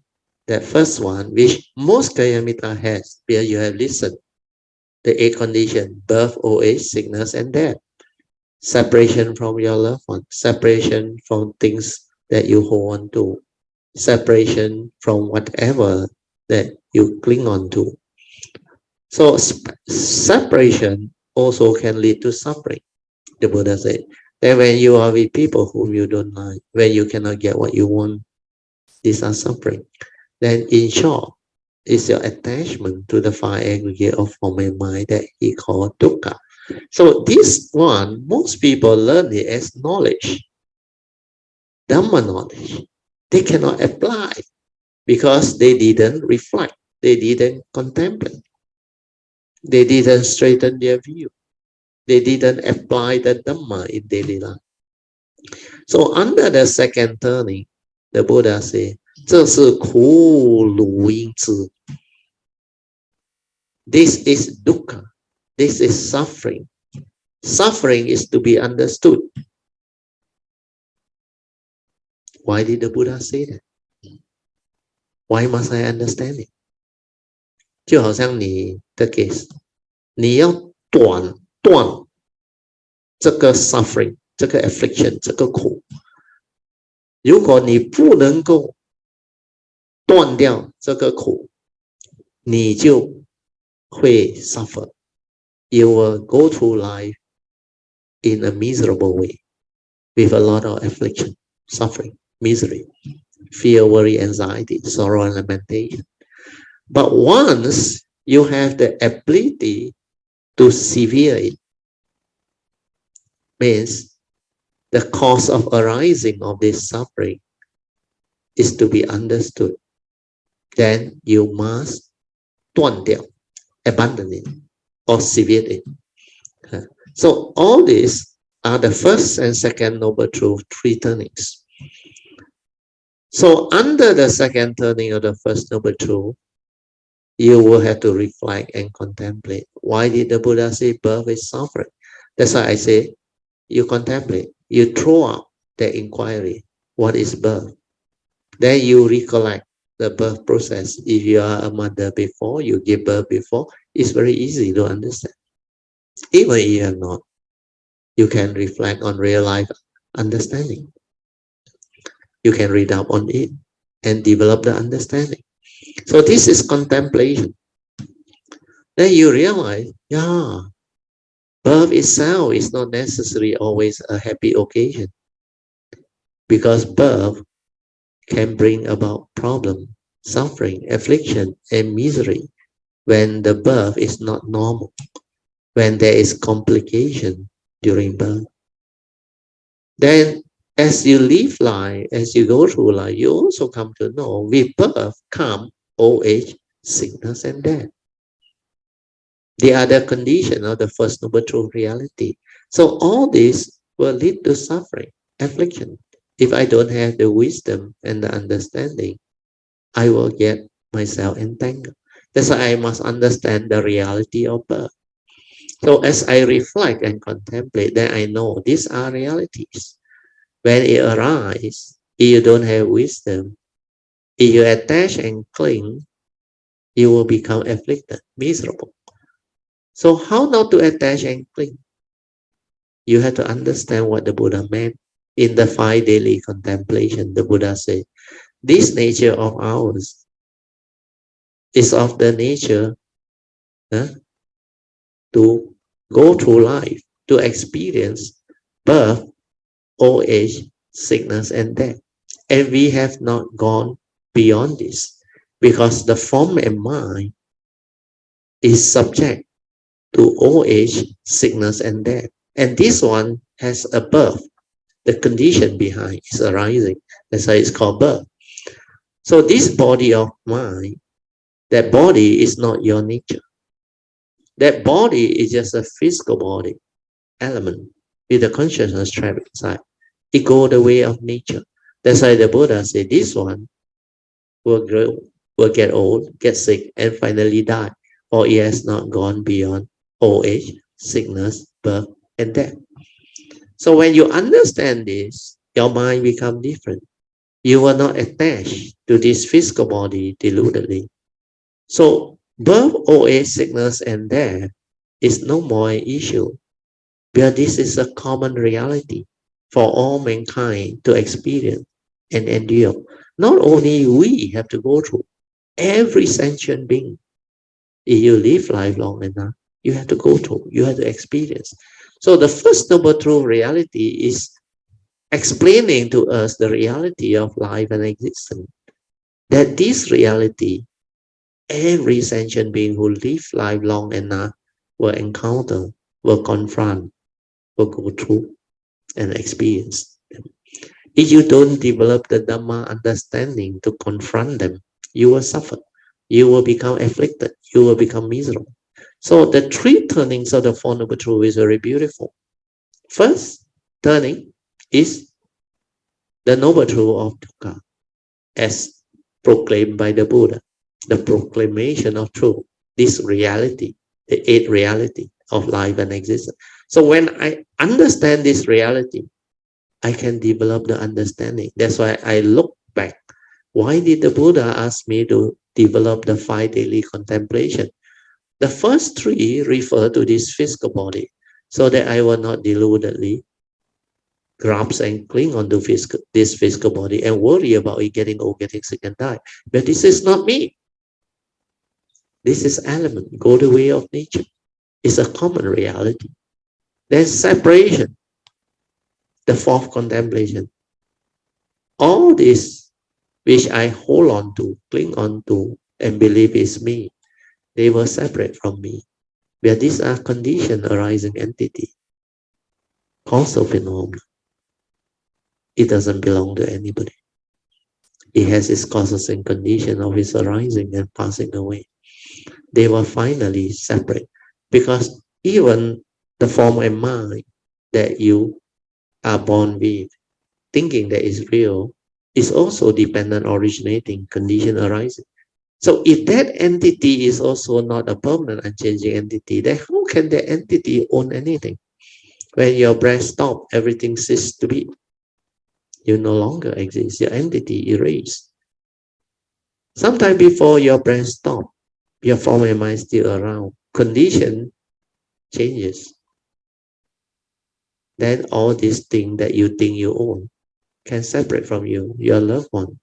that first one, which most Kayamita has, where you have listened, the 8 conditions, birth, old age, sickness, and death. Separation from your loved one, separation from things that you hold on to, separation from whatever that you cling on to. So separation also can lead to suffering. The Buddha said that when you are with people whom you don't like, when you cannot get what you want, these are suffering. Then in short, is your attachment to the 5 aggregate of form and mind that he called dukkha. So this one, most people learn it as knowledge, Dhamma knowledge. They cannot apply because they didn't reflect, they didn't contemplate, they didn't straighten their view, they didn't apply the Dhamma in daily life. So under the second turning, the Buddha said, 这是苦鲁因之 This is dukkha. This is suffering. Suffering is to be understood. Why did the Buddha say that? Why must I understand it? 就好像你的 case, 你要断这个 suffering， 这个 affliction， 这个苦。如果你不能够断掉这个苦，你就会 suffer. You will go through life in a miserable way with a lot of affliction, suffering, misery, fear, worry, anxiety, sorrow, and lamentation. But once you have the ability to sever it, means the cause of arising of this suffering is to be understood, then you must 断掉, abandon it, or sever it. So all these are the first and second noble truth, three turnings. So under the second turning of the first noble truth, you will have to reflect and contemplate. Why did the Buddha say birth is suffering? That's why I say you contemplate, you throw out the inquiry, what is birth? Then you recollect the birth process. If you are a mother before, you give birth before, it's very easy to understand. Even if you have not, you can reflect on real life understanding. You can read up on it and develop the understanding. So this is contemplation. Then you realize, yeah, birth itself is not necessarily always a happy occasion, because birth can bring about problem, suffering, affliction, and misery when the birth is not normal, when there is complication during birth. Then as you live life, as you go through life, you also come to know with birth come old age, sickness, and death. The other condition of the first noble truth reality. So all this will lead to suffering, affliction. If I don't have the wisdom and the understanding, I will get myself entangled. That's why I must understand the reality of birth. So as I reflect and contemplate, then I know these are realities. When it arises, if you don't have wisdom, if you attach and cling, you will become afflicted, miserable. So how not to attach and cling? You have to understand what the Buddha meant. In the 5 daily contemplation, the Buddha said, this nature of ours is of the nature to go through life, to experience birth, old age, sickness, and death. And we have not gone beyond this, because the form and mind is subject to old age, sickness, and death. And this one has a birth. The condition behind is arising. That's why it's called birth. So this body of mind, that body is not your nature. That body is just a physical body element with the consciousness trapped inside. It goes the way of nature. That's why the Buddha said this one will grow, will get old, get sick, and finally die. Or it has not gone beyond old age, sickness, birth, and death. So when you understand this, your mind becomes different. You will not attach to this physical body deludedly. So birth, old age, sickness, and death is no more an issue, because this is a common reality for all mankind to experience and endure. Not only we have to go through, every sentient being. If you live life long enough, you have to go through, you have to experience. So the first noble truth reality is explaining to us the reality of life and existence. That this reality, every sentient being who lives life long enough will encounter, will confront, will go through and experience them. If you don't develop the Dhamma understanding to confront them, you will suffer. You will become afflicted. You will become miserable. So the 3 turnings of the Four Noble Truths is very beautiful. First turning is the Noble Truth of Dukkha, as proclaimed by the Buddha, the proclamation of truth, this reality, the 8th reality of life and existence. So when I understand this reality, I can develop the understanding. That's why I look back. Why did the Buddha ask me to develop the 5 daily contemplation? The first three refer to this physical body, so that I will not deludedly grasp and cling onto this physical body and worry about it getting old, getting sick, and die. But this is not me. This is element, go the way of nature. It's a common reality. There's separation, the fourth contemplation. All this which I hold on to, cling on to, and believe is me, they were separate from me. Where these are conditioned arising entity, causal phenomena. It doesn't belong to anybody. It has its causes and condition of its arising and passing away. They were finally separate because even the form and mind that you are born with, thinking that is real, is also dependent, originating, condition arising. So if that entity is also not a permanent, unchanging entity, then how can the entity own anything? When your breath stops, everything ceases to be. You no longer exist. Your entity erased. Sometime before your breath stops, your form and mind still around. Condition changes. Then all these things that you think you own can separate from you, your loved one,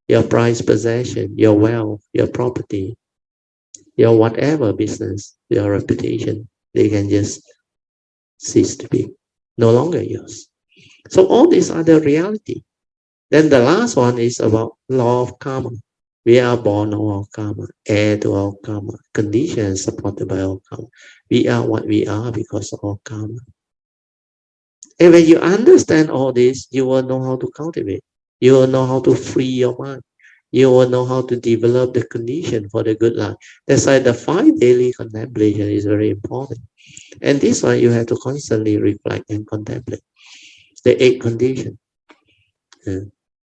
your prized possession, your wealth, your property, your whatever business, your reputation. They can just cease to be, no longer yours. So all these are the reality. Then the last one is about law of karma. We are born of our karma, heir to our karma, conditions supported by our karma. We are what we are because of our karma. And when you understand all this, you will know how to cultivate. You will know how to free your mind. You will know how to develop the condition for the good life. That's why the 5 daily contemplation is very important. And this one you have to constantly reflect and contemplate. The 8 conditions.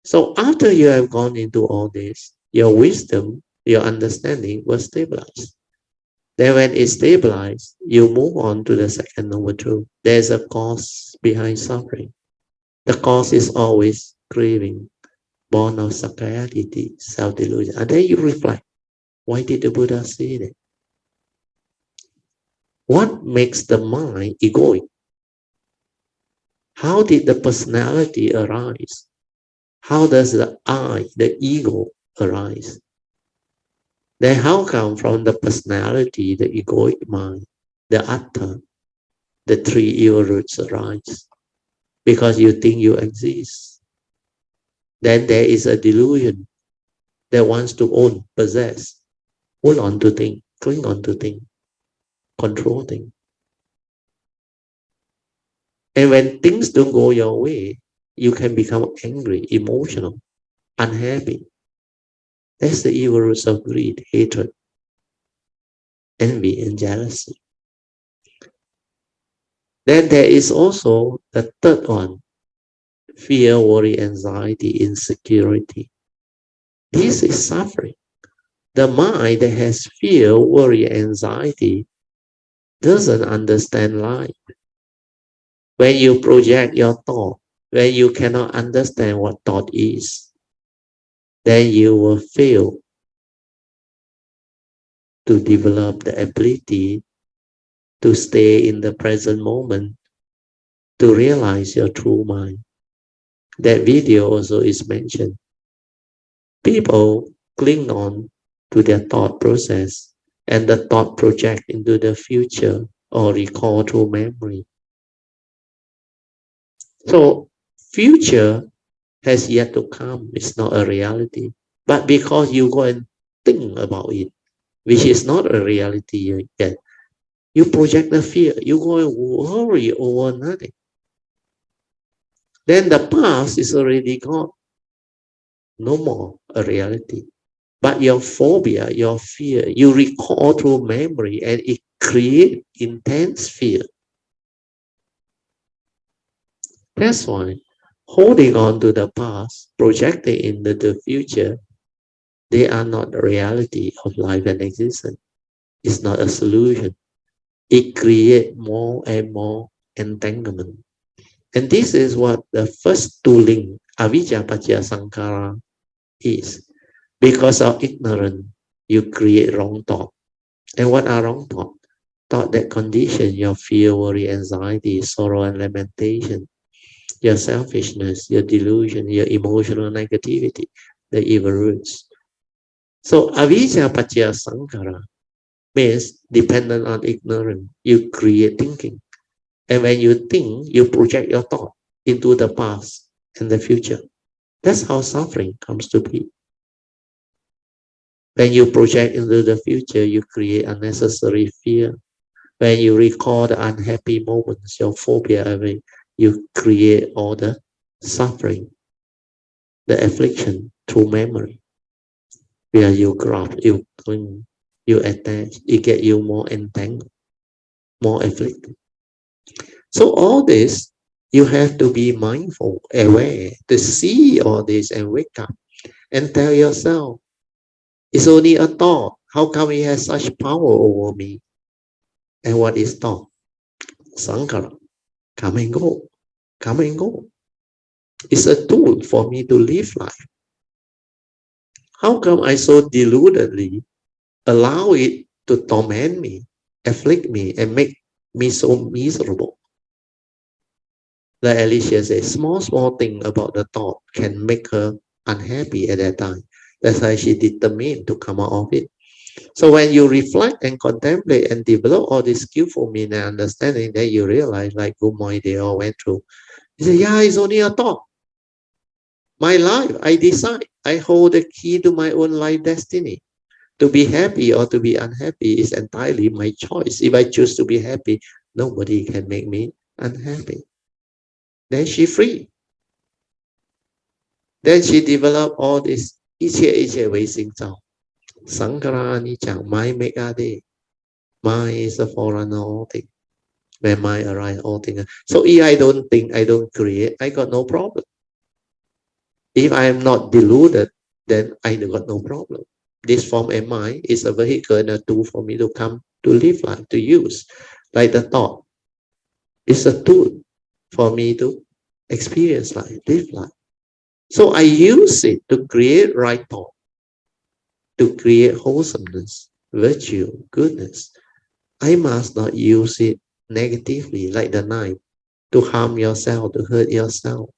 So after you have gone into all this, your wisdom, your understanding will stabilize. Then when it's stabilized, you move on to the second noble truth. There's a cause behind suffering. The cause is always craving, born of sakayaditi, self-delusion. And then you reflect, why did the Buddha say that? What makes the mind egoic? How did the personality arise? How does the I, the ego, arise? Then how come from the personality, the egoic mind, the atta, the 3 evil roots arise? Because you think you exist. Then there is a delusion that wants to own, possess, hold on to things, cling on to things, control things. And when things don't go your way, you can become angry, emotional, unhappy. That's the evil roots of greed, hatred, envy, and jealousy. Then there is also the third one, fear, worry, anxiety, insecurity. This is suffering. The mind that has fear, worry, anxiety doesn't understand life. When you project your thought, when you cannot understand what thought is, then you will fail to develop the ability to stay in the present moment, to realize your true mind. That video also is mentioned. People cling on to their thought process, and the thought project into the future or recall through memory. So future has yet to come. It's not a reality. But because you go and think about it, which is not a reality yet, you project the fear. You go and worry over nothing. Then the past is already gone. No more a reality. But your phobia, your fear, you recall through memory and it creates intense fear. That's why holding on to the past, projecting into the future, they are not the reality of life and existence. It's not a solution. It creates more and more entanglement. And this is what the first 2 link, avijja paccaya sankhara, is. Because of ignorance, you create wrong thought. And what are wrong thoughts? Thought that condition your fear, worry, anxiety, sorrow, and lamentation, your selfishness, your delusion, your emotional negativity, the evil roots. So avijja paccaya sankhara means dependent on ignorance. You create thinking. And when you think, you project your thought into the past and the future. That's how suffering comes to be. When you project into the future, you create unnecessary fear. When you recall the unhappy moments, your phobia, you create all the suffering, the affliction through memory. Where you grab, you cling, you attach, it get you more entangled, more afflicted. So all this, you have to be mindful, aware, to see all this and wake up and tell yourself, it's only a thought. How come it has such power over me? And what is thought? Sankhara. Come and go. Come and go. It's a tool for me to live life. How come I so deludedly allow it to torment me, afflict me, and make me so miserable? Like Alicia says, small thing about the thought can make her unhappy at that time. That's why she determined to come out of it. So when you reflect and contemplate and develop all this skillful meaning and understanding, then you realize, like Gumoy, they all went through. He said, yeah, it's only a thought. My life, I decide. I hold the key to my own life destiny. To be happy or to be unhappy is entirely my choice. If I choose to be happy, nobody can make me unhappy. Then she free. Then she developed all this 一切为心造. Sankara ni 讲 mind make a day. Mind is a forerunner of all things. When mind arise, all things. So if I don't think, I don't create, I got no problem. If I am not deluded, then I got no problem. This form of mind is a vehicle and a tool for me to come to live life, to use. Like the thought. It's a tool for me to experience life, live life. So I use it to create right thought, to create wholesomeness, virtue, goodness. I must not use it negatively, like the knife, to harm yourself, to hurt yourself,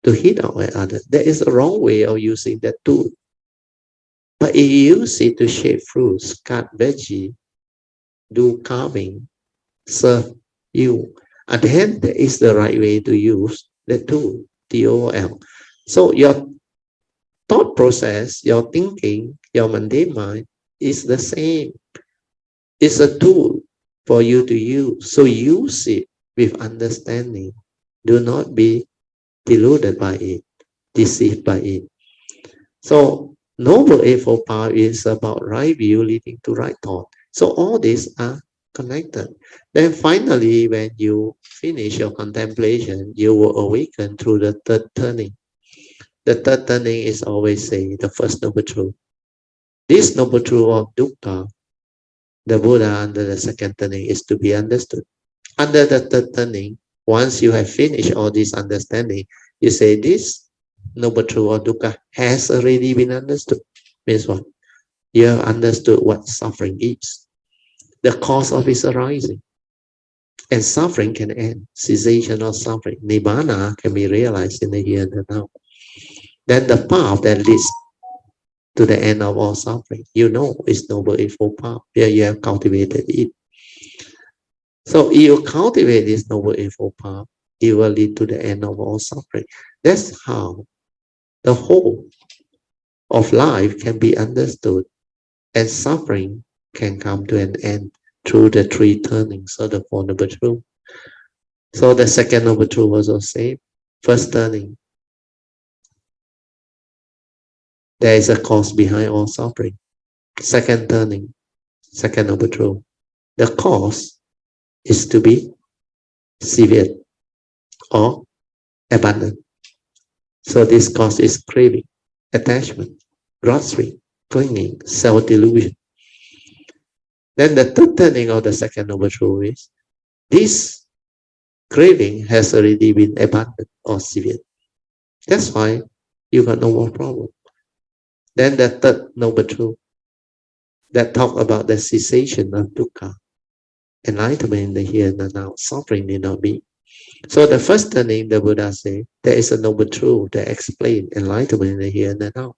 to hit out at others. That is a wrong way of using that tool. But if you use it to shape fruits, cut veggie, do carving, serve you, and then that is the right way to use the tool, TOL. So your thought process, your thinking, your mundane mind is the same. It's a tool for you to use. So use it with understanding. Do not be deluded by it, deceived by it. So Noble Eightfold Path is about right view leading to right thought. So all these are connected. Then finally, when you finish your contemplation, you will awaken through the third turning. The third turning is always say the first noble truth. This noble truth of dukkha, the Buddha under the second turning is to be understood. Under the third turning, once you have finished all this understanding, you say this noble truth of dukkha has already been understood. Means what? You have understood what suffering is, the cause of its arising. And suffering can end. Cessation of suffering, nibbana, can be realized in the here and the now. Then the path that leads to the end of all suffering, you know, is Noble Eightfold Path. Here you have cultivated it. So if you cultivate this Noble Eightfold Path, it will lead to the end of all suffering. That's how the whole of life can be understood, and suffering can come to an end through the three turnings of the Four Noble Truths. So the second Noble Truth was also same. First turning, there is a cause behind all suffering. Second turning, second Noble Truth, the cause is to be severe or abundant. So this cause is craving, attachment, grasping, clinging, self-delusion. Then the third turning of the second Noble Truth is this craving has already been abundant or severe. That's why you got no more problem. Then the third Noble Truth, that talk about the cessation of dukkha, enlightenment in the here and now, suffering need not be. So the first turning, the Buddha said, there is a noble truth that explains enlightenment in the here and now.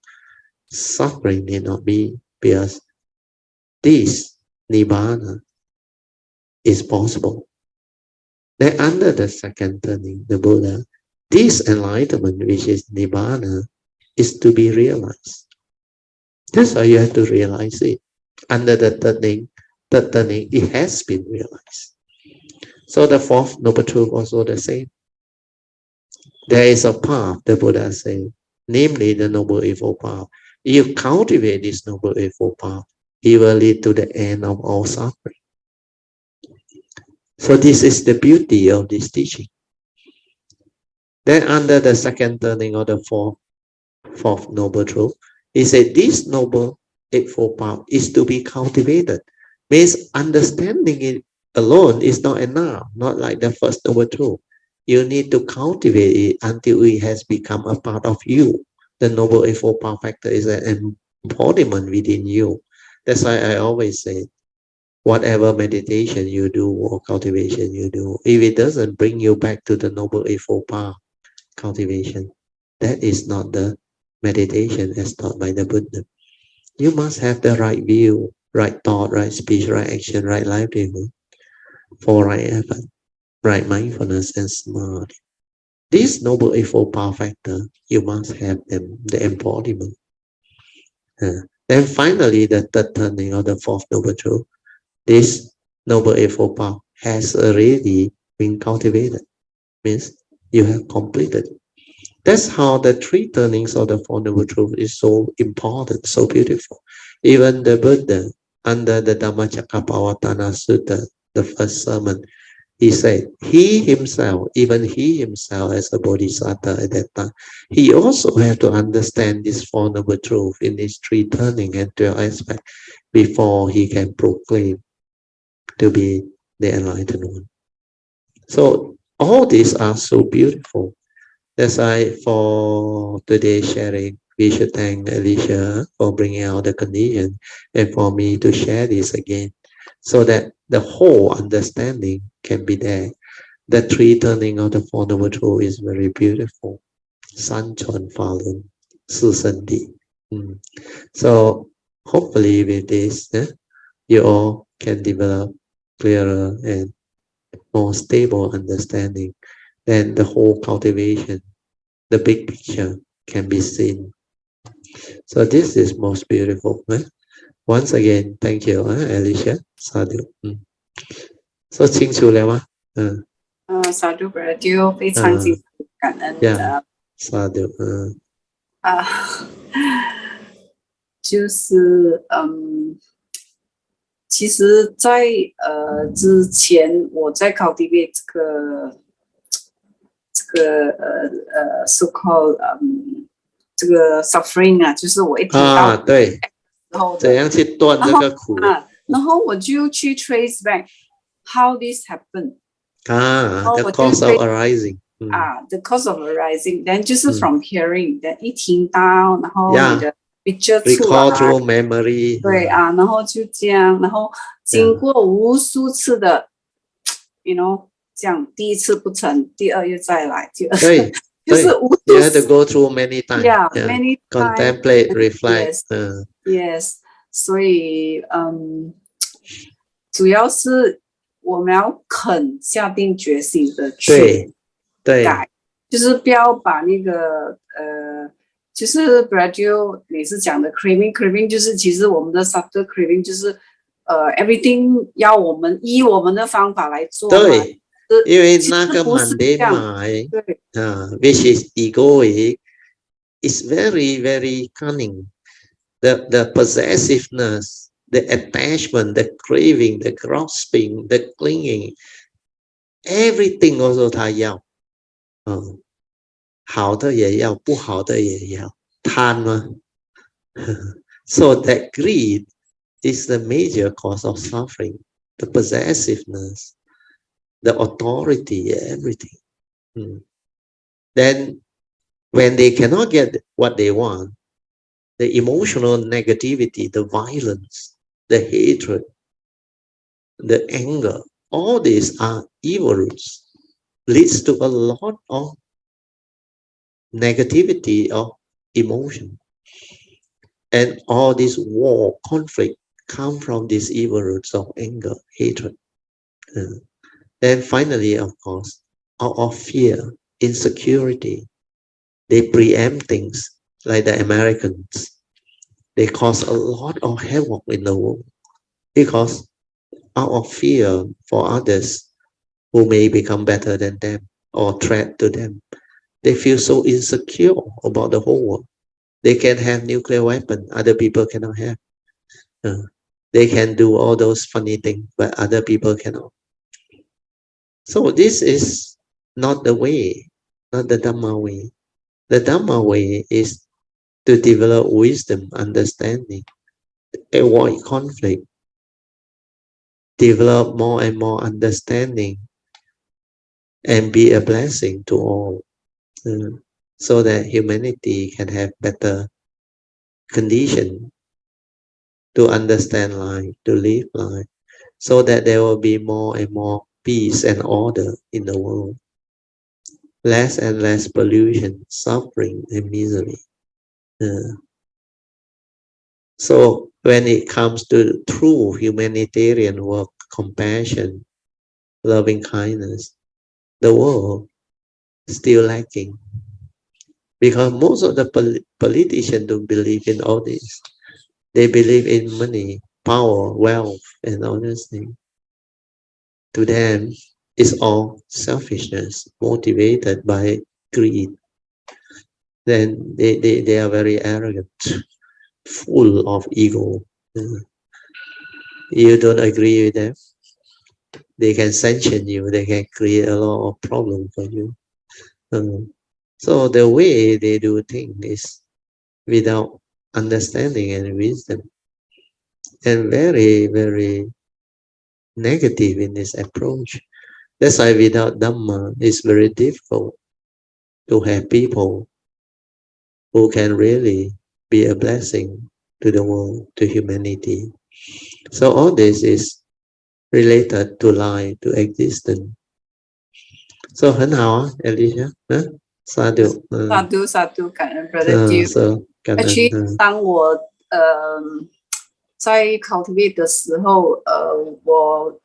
Suffering need not be, because this nibbana is possible. Then under the second turning, the Buddha, this enlightenment, which is nibbana, is to be realized. That's why you have to realize it. Under the third turning, it has been realized. So the fourth noble truth also the same. There is a path, the Buddha said, namely the noble eightfold path. If you cultivate this noble eightfold path, it will lead to the end of all suffering. So this is the beauty of this teaching. Then under the second turning of the fourth noble truth, he said this noble eightfold path is to be cultivated. Means understanding it alone is not enough, not like the first noble truth. You need to cultivate it until it has become a part of you. The noble eightfold path factor is an embodiment within you. That's why I always say, whatever meditation you do or cultivation you do, if it doesn't bring you back to the noble eightfold path cultivation, that is not the meditation as taught by the Buddha. You must have the right view, right thought, right speech, right action, right livelihood, for right effort, right mindfulness and samadhi. This noble eightfold path factor, you must have them, the embodiment. Then finally, the third turning of the fourth noble truth, this noble eightfold path has already been cultivated. Means you have completed. That's how the three turnings of the Four Noble Truth is so important, so beautiful. Even the Buddha, under the Dhammacakkappavattana Sutta, the first sermon, he said, he himself, even he himself as a bodhisattva at that time, he also had to understand this Four Noble Truth in these three turning and 12 aspects before he can proclaim to be the enlightened one. So all these are so beautiful. That's why for today's sharing, we should thank Alicia for bringing out the condition and for me to share this again so that the whole understanding can be there. The three turning of the Four Noble Truth is very beautiful. Sanchon Falun, Susandi. So hopefully with this, you all can develop clearer and more stable understanding. Then the whole cultivation, the big picture can be seen. So this is most beautiful. Once again, thank you, Alicia. Sadhu. So 清楚了吗？Sadhu Brother 非常敬感恩的。Sadhu，就是其实在之前我在 cultivate 这个so called 这个 suffering 啊，就是我一听到对，然后怎样去断这个苦然后我就去 trace back how this happened the cause of arising the cause of arising then 就是 from hearing then 一听到然后你的 picture 出来 recall through memory 对然后就这样然后经过无数次的 you know 这样第一次不成第二又再来第二次就是无数 you have to go through many times many contemplate reflect yes 所以主要是我们要肯下定决心的去改就是不要把那个就是 Brad 每次讲的 craving 就是其实我们的 subtle craving 就是everything 要我们依我们的方法来做对因为那个 mundane mind which is egoic is very very cunning the possessiveness the attachment the craving the grasping the clinging everything also 他要好的也要不好的也要贪吗so that greed is the major cause of suffering the possessiveness the authority everything then when they cannot get what they want the emotional negativity the violence the hatred, the anger, all these are evil roots, leads to a lot of negativity of emotion. And all this war, conflict come from these evil roots of anger, hatred. Then finally, of course, out of fear, insecurity, they preempt things like the Americans. They cause a lot of havoc in the world because out of fear for others who may become better than them or threat to them. They feel so insecure about the whole world. They can have nuclear weapon, other people cannot have. They can do all those funny things, but other people cannot. So this is not the way, not the Dhamma way. The Dhamma way is to develop wisdom, understanding, avoid conflict, develop more and more understanding, and be a blessing to all, so that humanity can have better condition to understand life, to live life, so that there will be more and more peace and order in the world. Less and less pollution, suffering, and misery. So when it comes to true humanitarian work, compassion, loving kindness, the world is still lacking. Because most of the politicians don't believe in all this. They believe in money, power, wealth, and all those things. To them, it's all selfishness, motivated by greed. Then they are very arrogant, full of ego. You don't agree with them, they can sanction you, they can create a lot of problems for you. So the way they do things is without understanding and wisdom, and very, very negative in this approach. That's why without Dhamma, it's very difficult to have people who can really be a blessing to the world, to humanity. So all this is related to life, to existence. So 很好啊 Alicia, Sadhu. Sadhu, 感恩 Brother Jiu. So 感恩。 Actually, 当我在 cultivate 的时候，我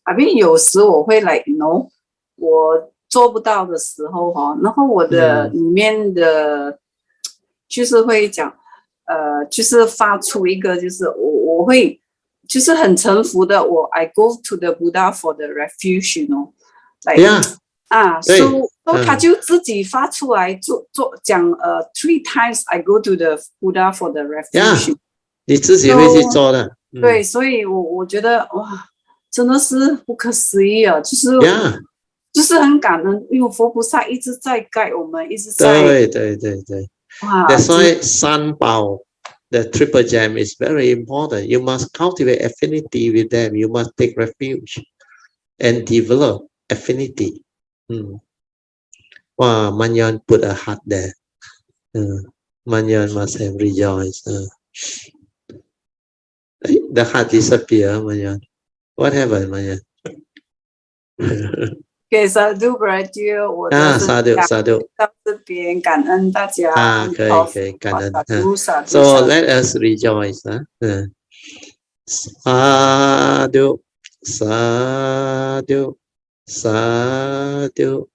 I mean 有时我会 like you know 我做不到的时候哈，然后我的里面的就是会讲就是发出一个就是我会就是很臣服的我 I go to the Buddha for the refuge, you know, like so 他就自己发出来做讲3 times I go to the Buddha for the refuge. 你自己会去做的。对，所以我觉得哇，真的是不可思议啊！就是很感恩，因为佛菩萨一直在guide我们，一直在。对。哇 That's why 三宝 the triple gem is very important. You must cultivate affinity with them. You must take refuge and develop affinity. Wow, Manyan put a heart there. Manyan must have rejoiced. The heart disappeared, Manyan. What happened, Manyan? Okay, Sadhu Brother， 我Sadhu 到这边感恩大家。可以感恩。So let us rejoice. Sadhu.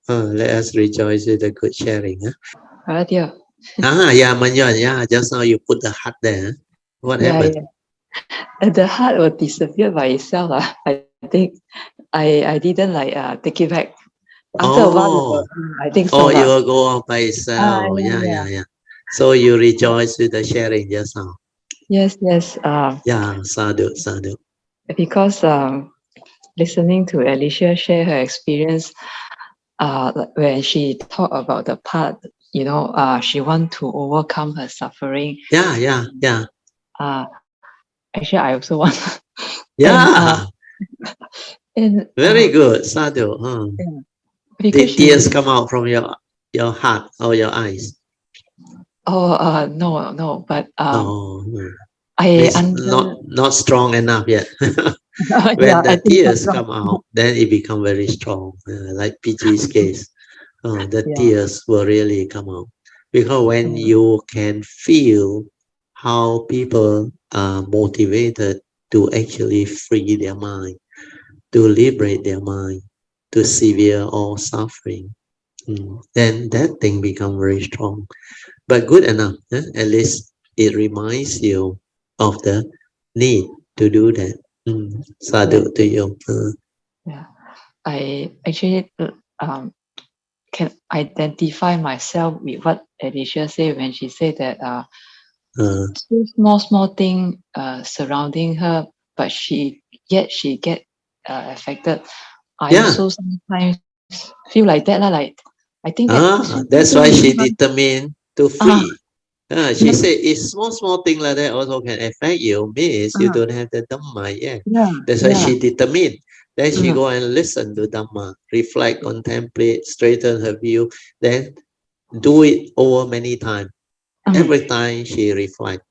Let us rejoice with the good sharing. Yeah, Manyan, just now you put the heart there. What happened? The heart will disappear by itself. I think I didn't take it back. After a while, I think so. It will go off by itself. Yeah. So you rejoice with the sharing just now. Yes. Sadhu. Because listening to Alicia share her experience, when she talked about the part, you know, she want to overcome her suffering. Yeah. Actually, I also want. And very good, Sadhu. Did tears come out from your heart or your eyes? No, but not strong enough yet. When the tears come out, then it becomes very strong. Like PG's case, the tears will really come out. Because when you can feel how people are motivated to actually free their mind, to liberate their mind, to severe all suffering, then that thing becomes very strong. But good enough, at least it reminds you of the need to do that. Sadhu to you. Yeah, I actually can identify myself with what Alicia said when she said that small thing surrounding her, but she get affected. I also sometimes feel like that, like I think that that's why she determined to free. She said, "It's small thing like that also can affect you. Means you don't have the Dhamma yet." That's why she determined. Then she go and listen to Dhamma, reflect, contemplate, straighten her view. Then do it over many times. Every time she reflect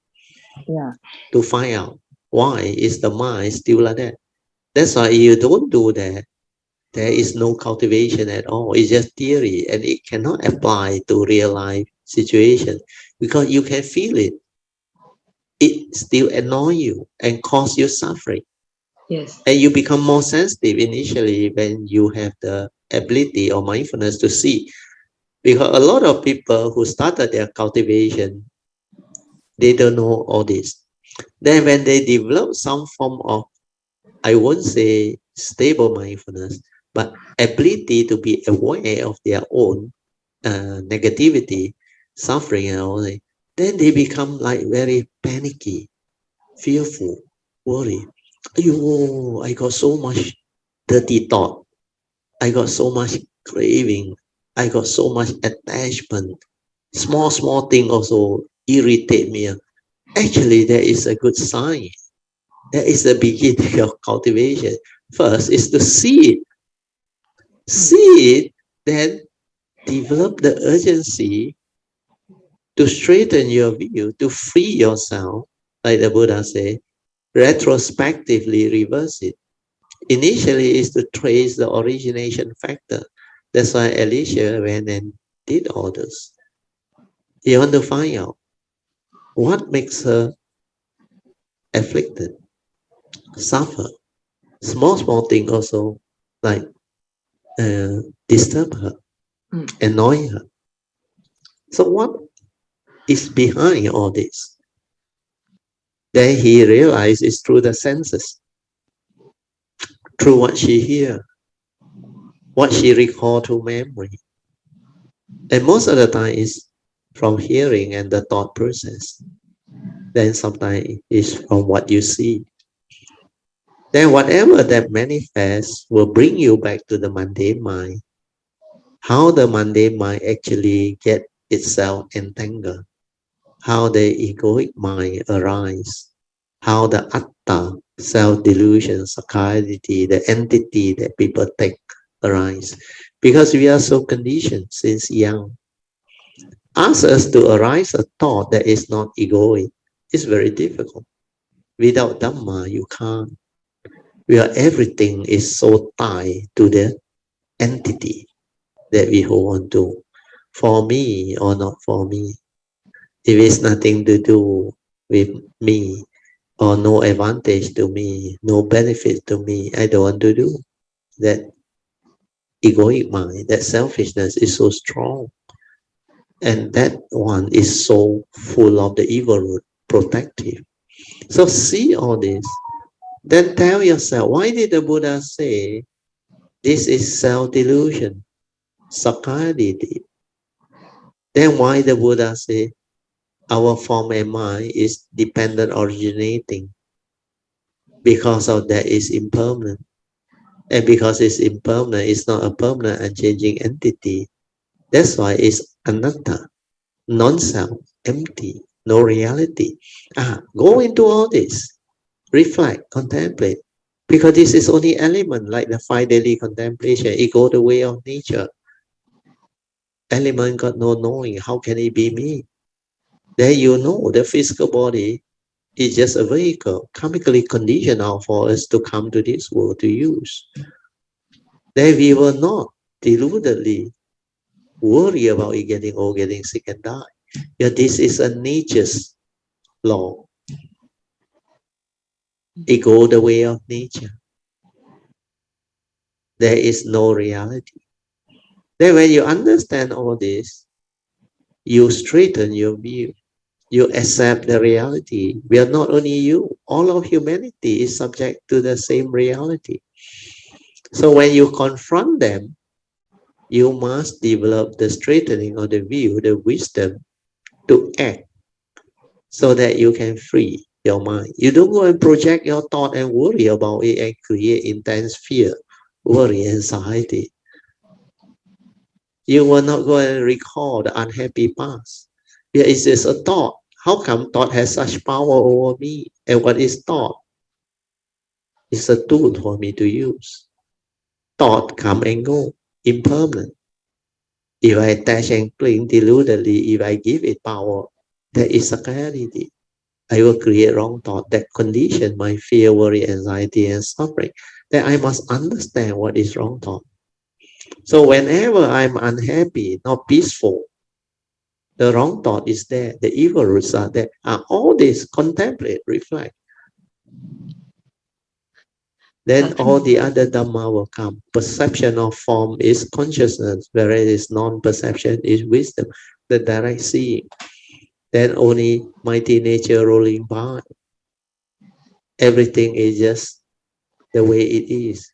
to find out why is the mind still like that. That's why you don't do that. There is no cultivation at all. It's just theory, and it cannot apply to real life situation because you can feel it. It still annoy you and cause you suffering. Yes. And you become more sensitive initially when you have the ability or mindfulness to see. Because a lot of people who started their cultivation, they don't know all this. Then when they develop some form of, I won't say stable mindfulness, but ability to be aware of their own negativity, suffering and all that, then they become like very panicky, fearful, worry. Ayo, I got so much dirty thought. I got so much craving. I got so much attachment. Small thing also irritate me. Actually, there is a good sign. That is the beginning of cultivation. First is to see it. See it, then develop the urgency to straighten your view, to free yourself, like the Buddha said, retrospectively reverse it. Initially is to trace the origination factor. That's why Alicia went and did all this. You want to find out what makes her afflicted, suffer. Small thing also like disturb her, annoy her. So what is behind all this? Then he realized it's through the senses, through what she hears, what she recall to memory. And most of the time is from hearing and the thought process. Then sometimes it's from what you see. Then whatever that manifests will bring you back to the mundane mind. How the mundane mind actually get itself entangled. How the egoic mind arise. How the atta, self-delusion, scarcity, the entity that people take arise. Because we are so conditioned since young. Ask us to arise a thought that is not egoic. It's very difficult. Without Dhamma, you can't. Where everything is so tied to the entity that we hold on to. For me or not for me. If it's nothing to do with me or no advantage to me, no benefit to me, I don't want to do. That egoic mind, that selfishness is so strong. And that one is so full of the evil root, protective. So see all this. Then tell yourself, why did the Buddha say this is self-delusion, sakkayaditthi? Then why the Buddha say our form and mind is dependent originating? Because of that is impermanent. And because it's impermanent, it's not a permanent unchanging entity. That's why it's anatta, non-self, empty, no reality. Go into all this. Reflect, contemplate. Because this is only element, like the 5 daily contemplation. It goes the way of nature. Element got no knowing. How can it be me? Then you know the physical body is just a vehicle, karmically conditional for us to come to this world to use. Then we will not deludedly worry about it getting old, getting sick, and die. Yeah, this is a nature's law. It goes the way of nature. There is no reality. Then when you understand all this, you straighten your view. You accept the reality. We are not only you, all of humanity is subject to the same reality. So when you confront them, you must develop the straightening of the view, the wisdom to act so that you can free your mind. You don't go and project your thought and worry about it and create intense fear, worry, anxiety. You will not go and recall the unhappy past. Yeah, it's just a thought. How come thought has such power over me? And what is thought? It's a tool for me to use. Thought come and go, impermanent. If I attach and cling deludedly, if I give it power, there is a clarity. I will create wrong thought that condition my fear, worry, anxiety, and suffering. Then I must understand what is wrong thought. So whenever I'm unhappy, not peaceful, the wrong thought is there, the evil roots are there. All this contemplate, reflect. Then all the other Dhamma will come. Perception of form is consciousness, whereas non-perception is wisdom, the direct seeing. Then only mighty nature rolling by. Everything is just the way it is.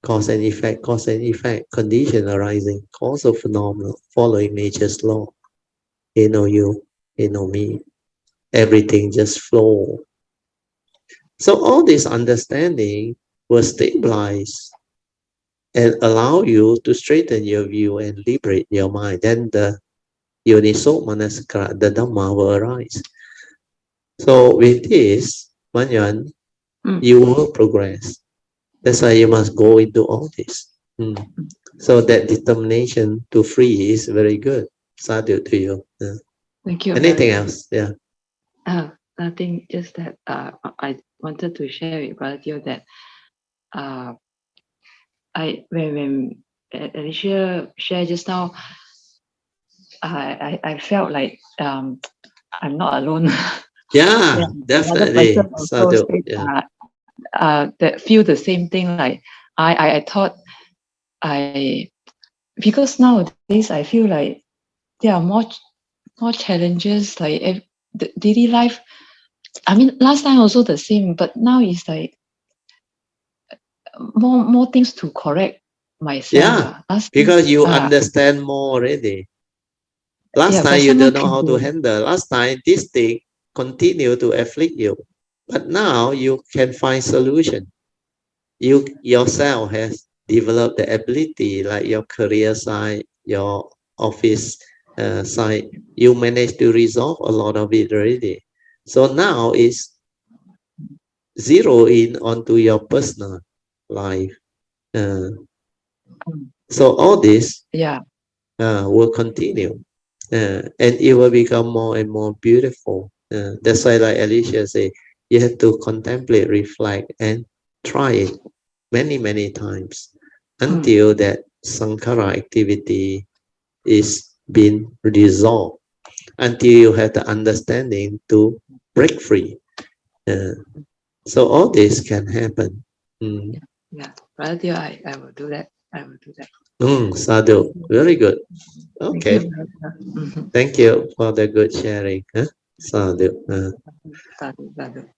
Cause and effect, condition arising, causal phenomenon, following nature's law. He know you, he know me. Everything just flow. So all this understanding will stabilize and allow you to straighten your view and liberate your mind. Then the Yoniso Manasikara, the Dhamma will arise. So with this, Manyan, you will progress. That's why you must go into all this. So that determination to free is very good. Sadhu to you. Thank you. Anything else? Yeah. Nothing, just that I wanted to share with Brother Teo that when Alicia shared just now, I felt like I'm not alone. Yeah, definitely. Also said, that feel the same thing. Like I thought because nowadays I feel like there are more challenges, like the daily life. I mean, last time also the same, but now it's like more things to correct myself. Yeah, because you understand more already. Last time you don't know how to handle. Last time this thing continue to afflict you, but now you can find solution. You yourself has developed the ability, like your career side, your office side. You manage to resolve a lot of it already. So now it's zero in onto your personal life. So all this will continue. And it will become more and more beautiful. That's why, like Alicia say, you have to contemplate, reflect, and try it many times until that sankhara activity is being resolved, until you have the understanding to break free. So all this can happen. Yeah, Brother, I will do that. I will do that. Sadhu, very good. Okay. Thank you for the good sharing. Sadhu. Sadhu.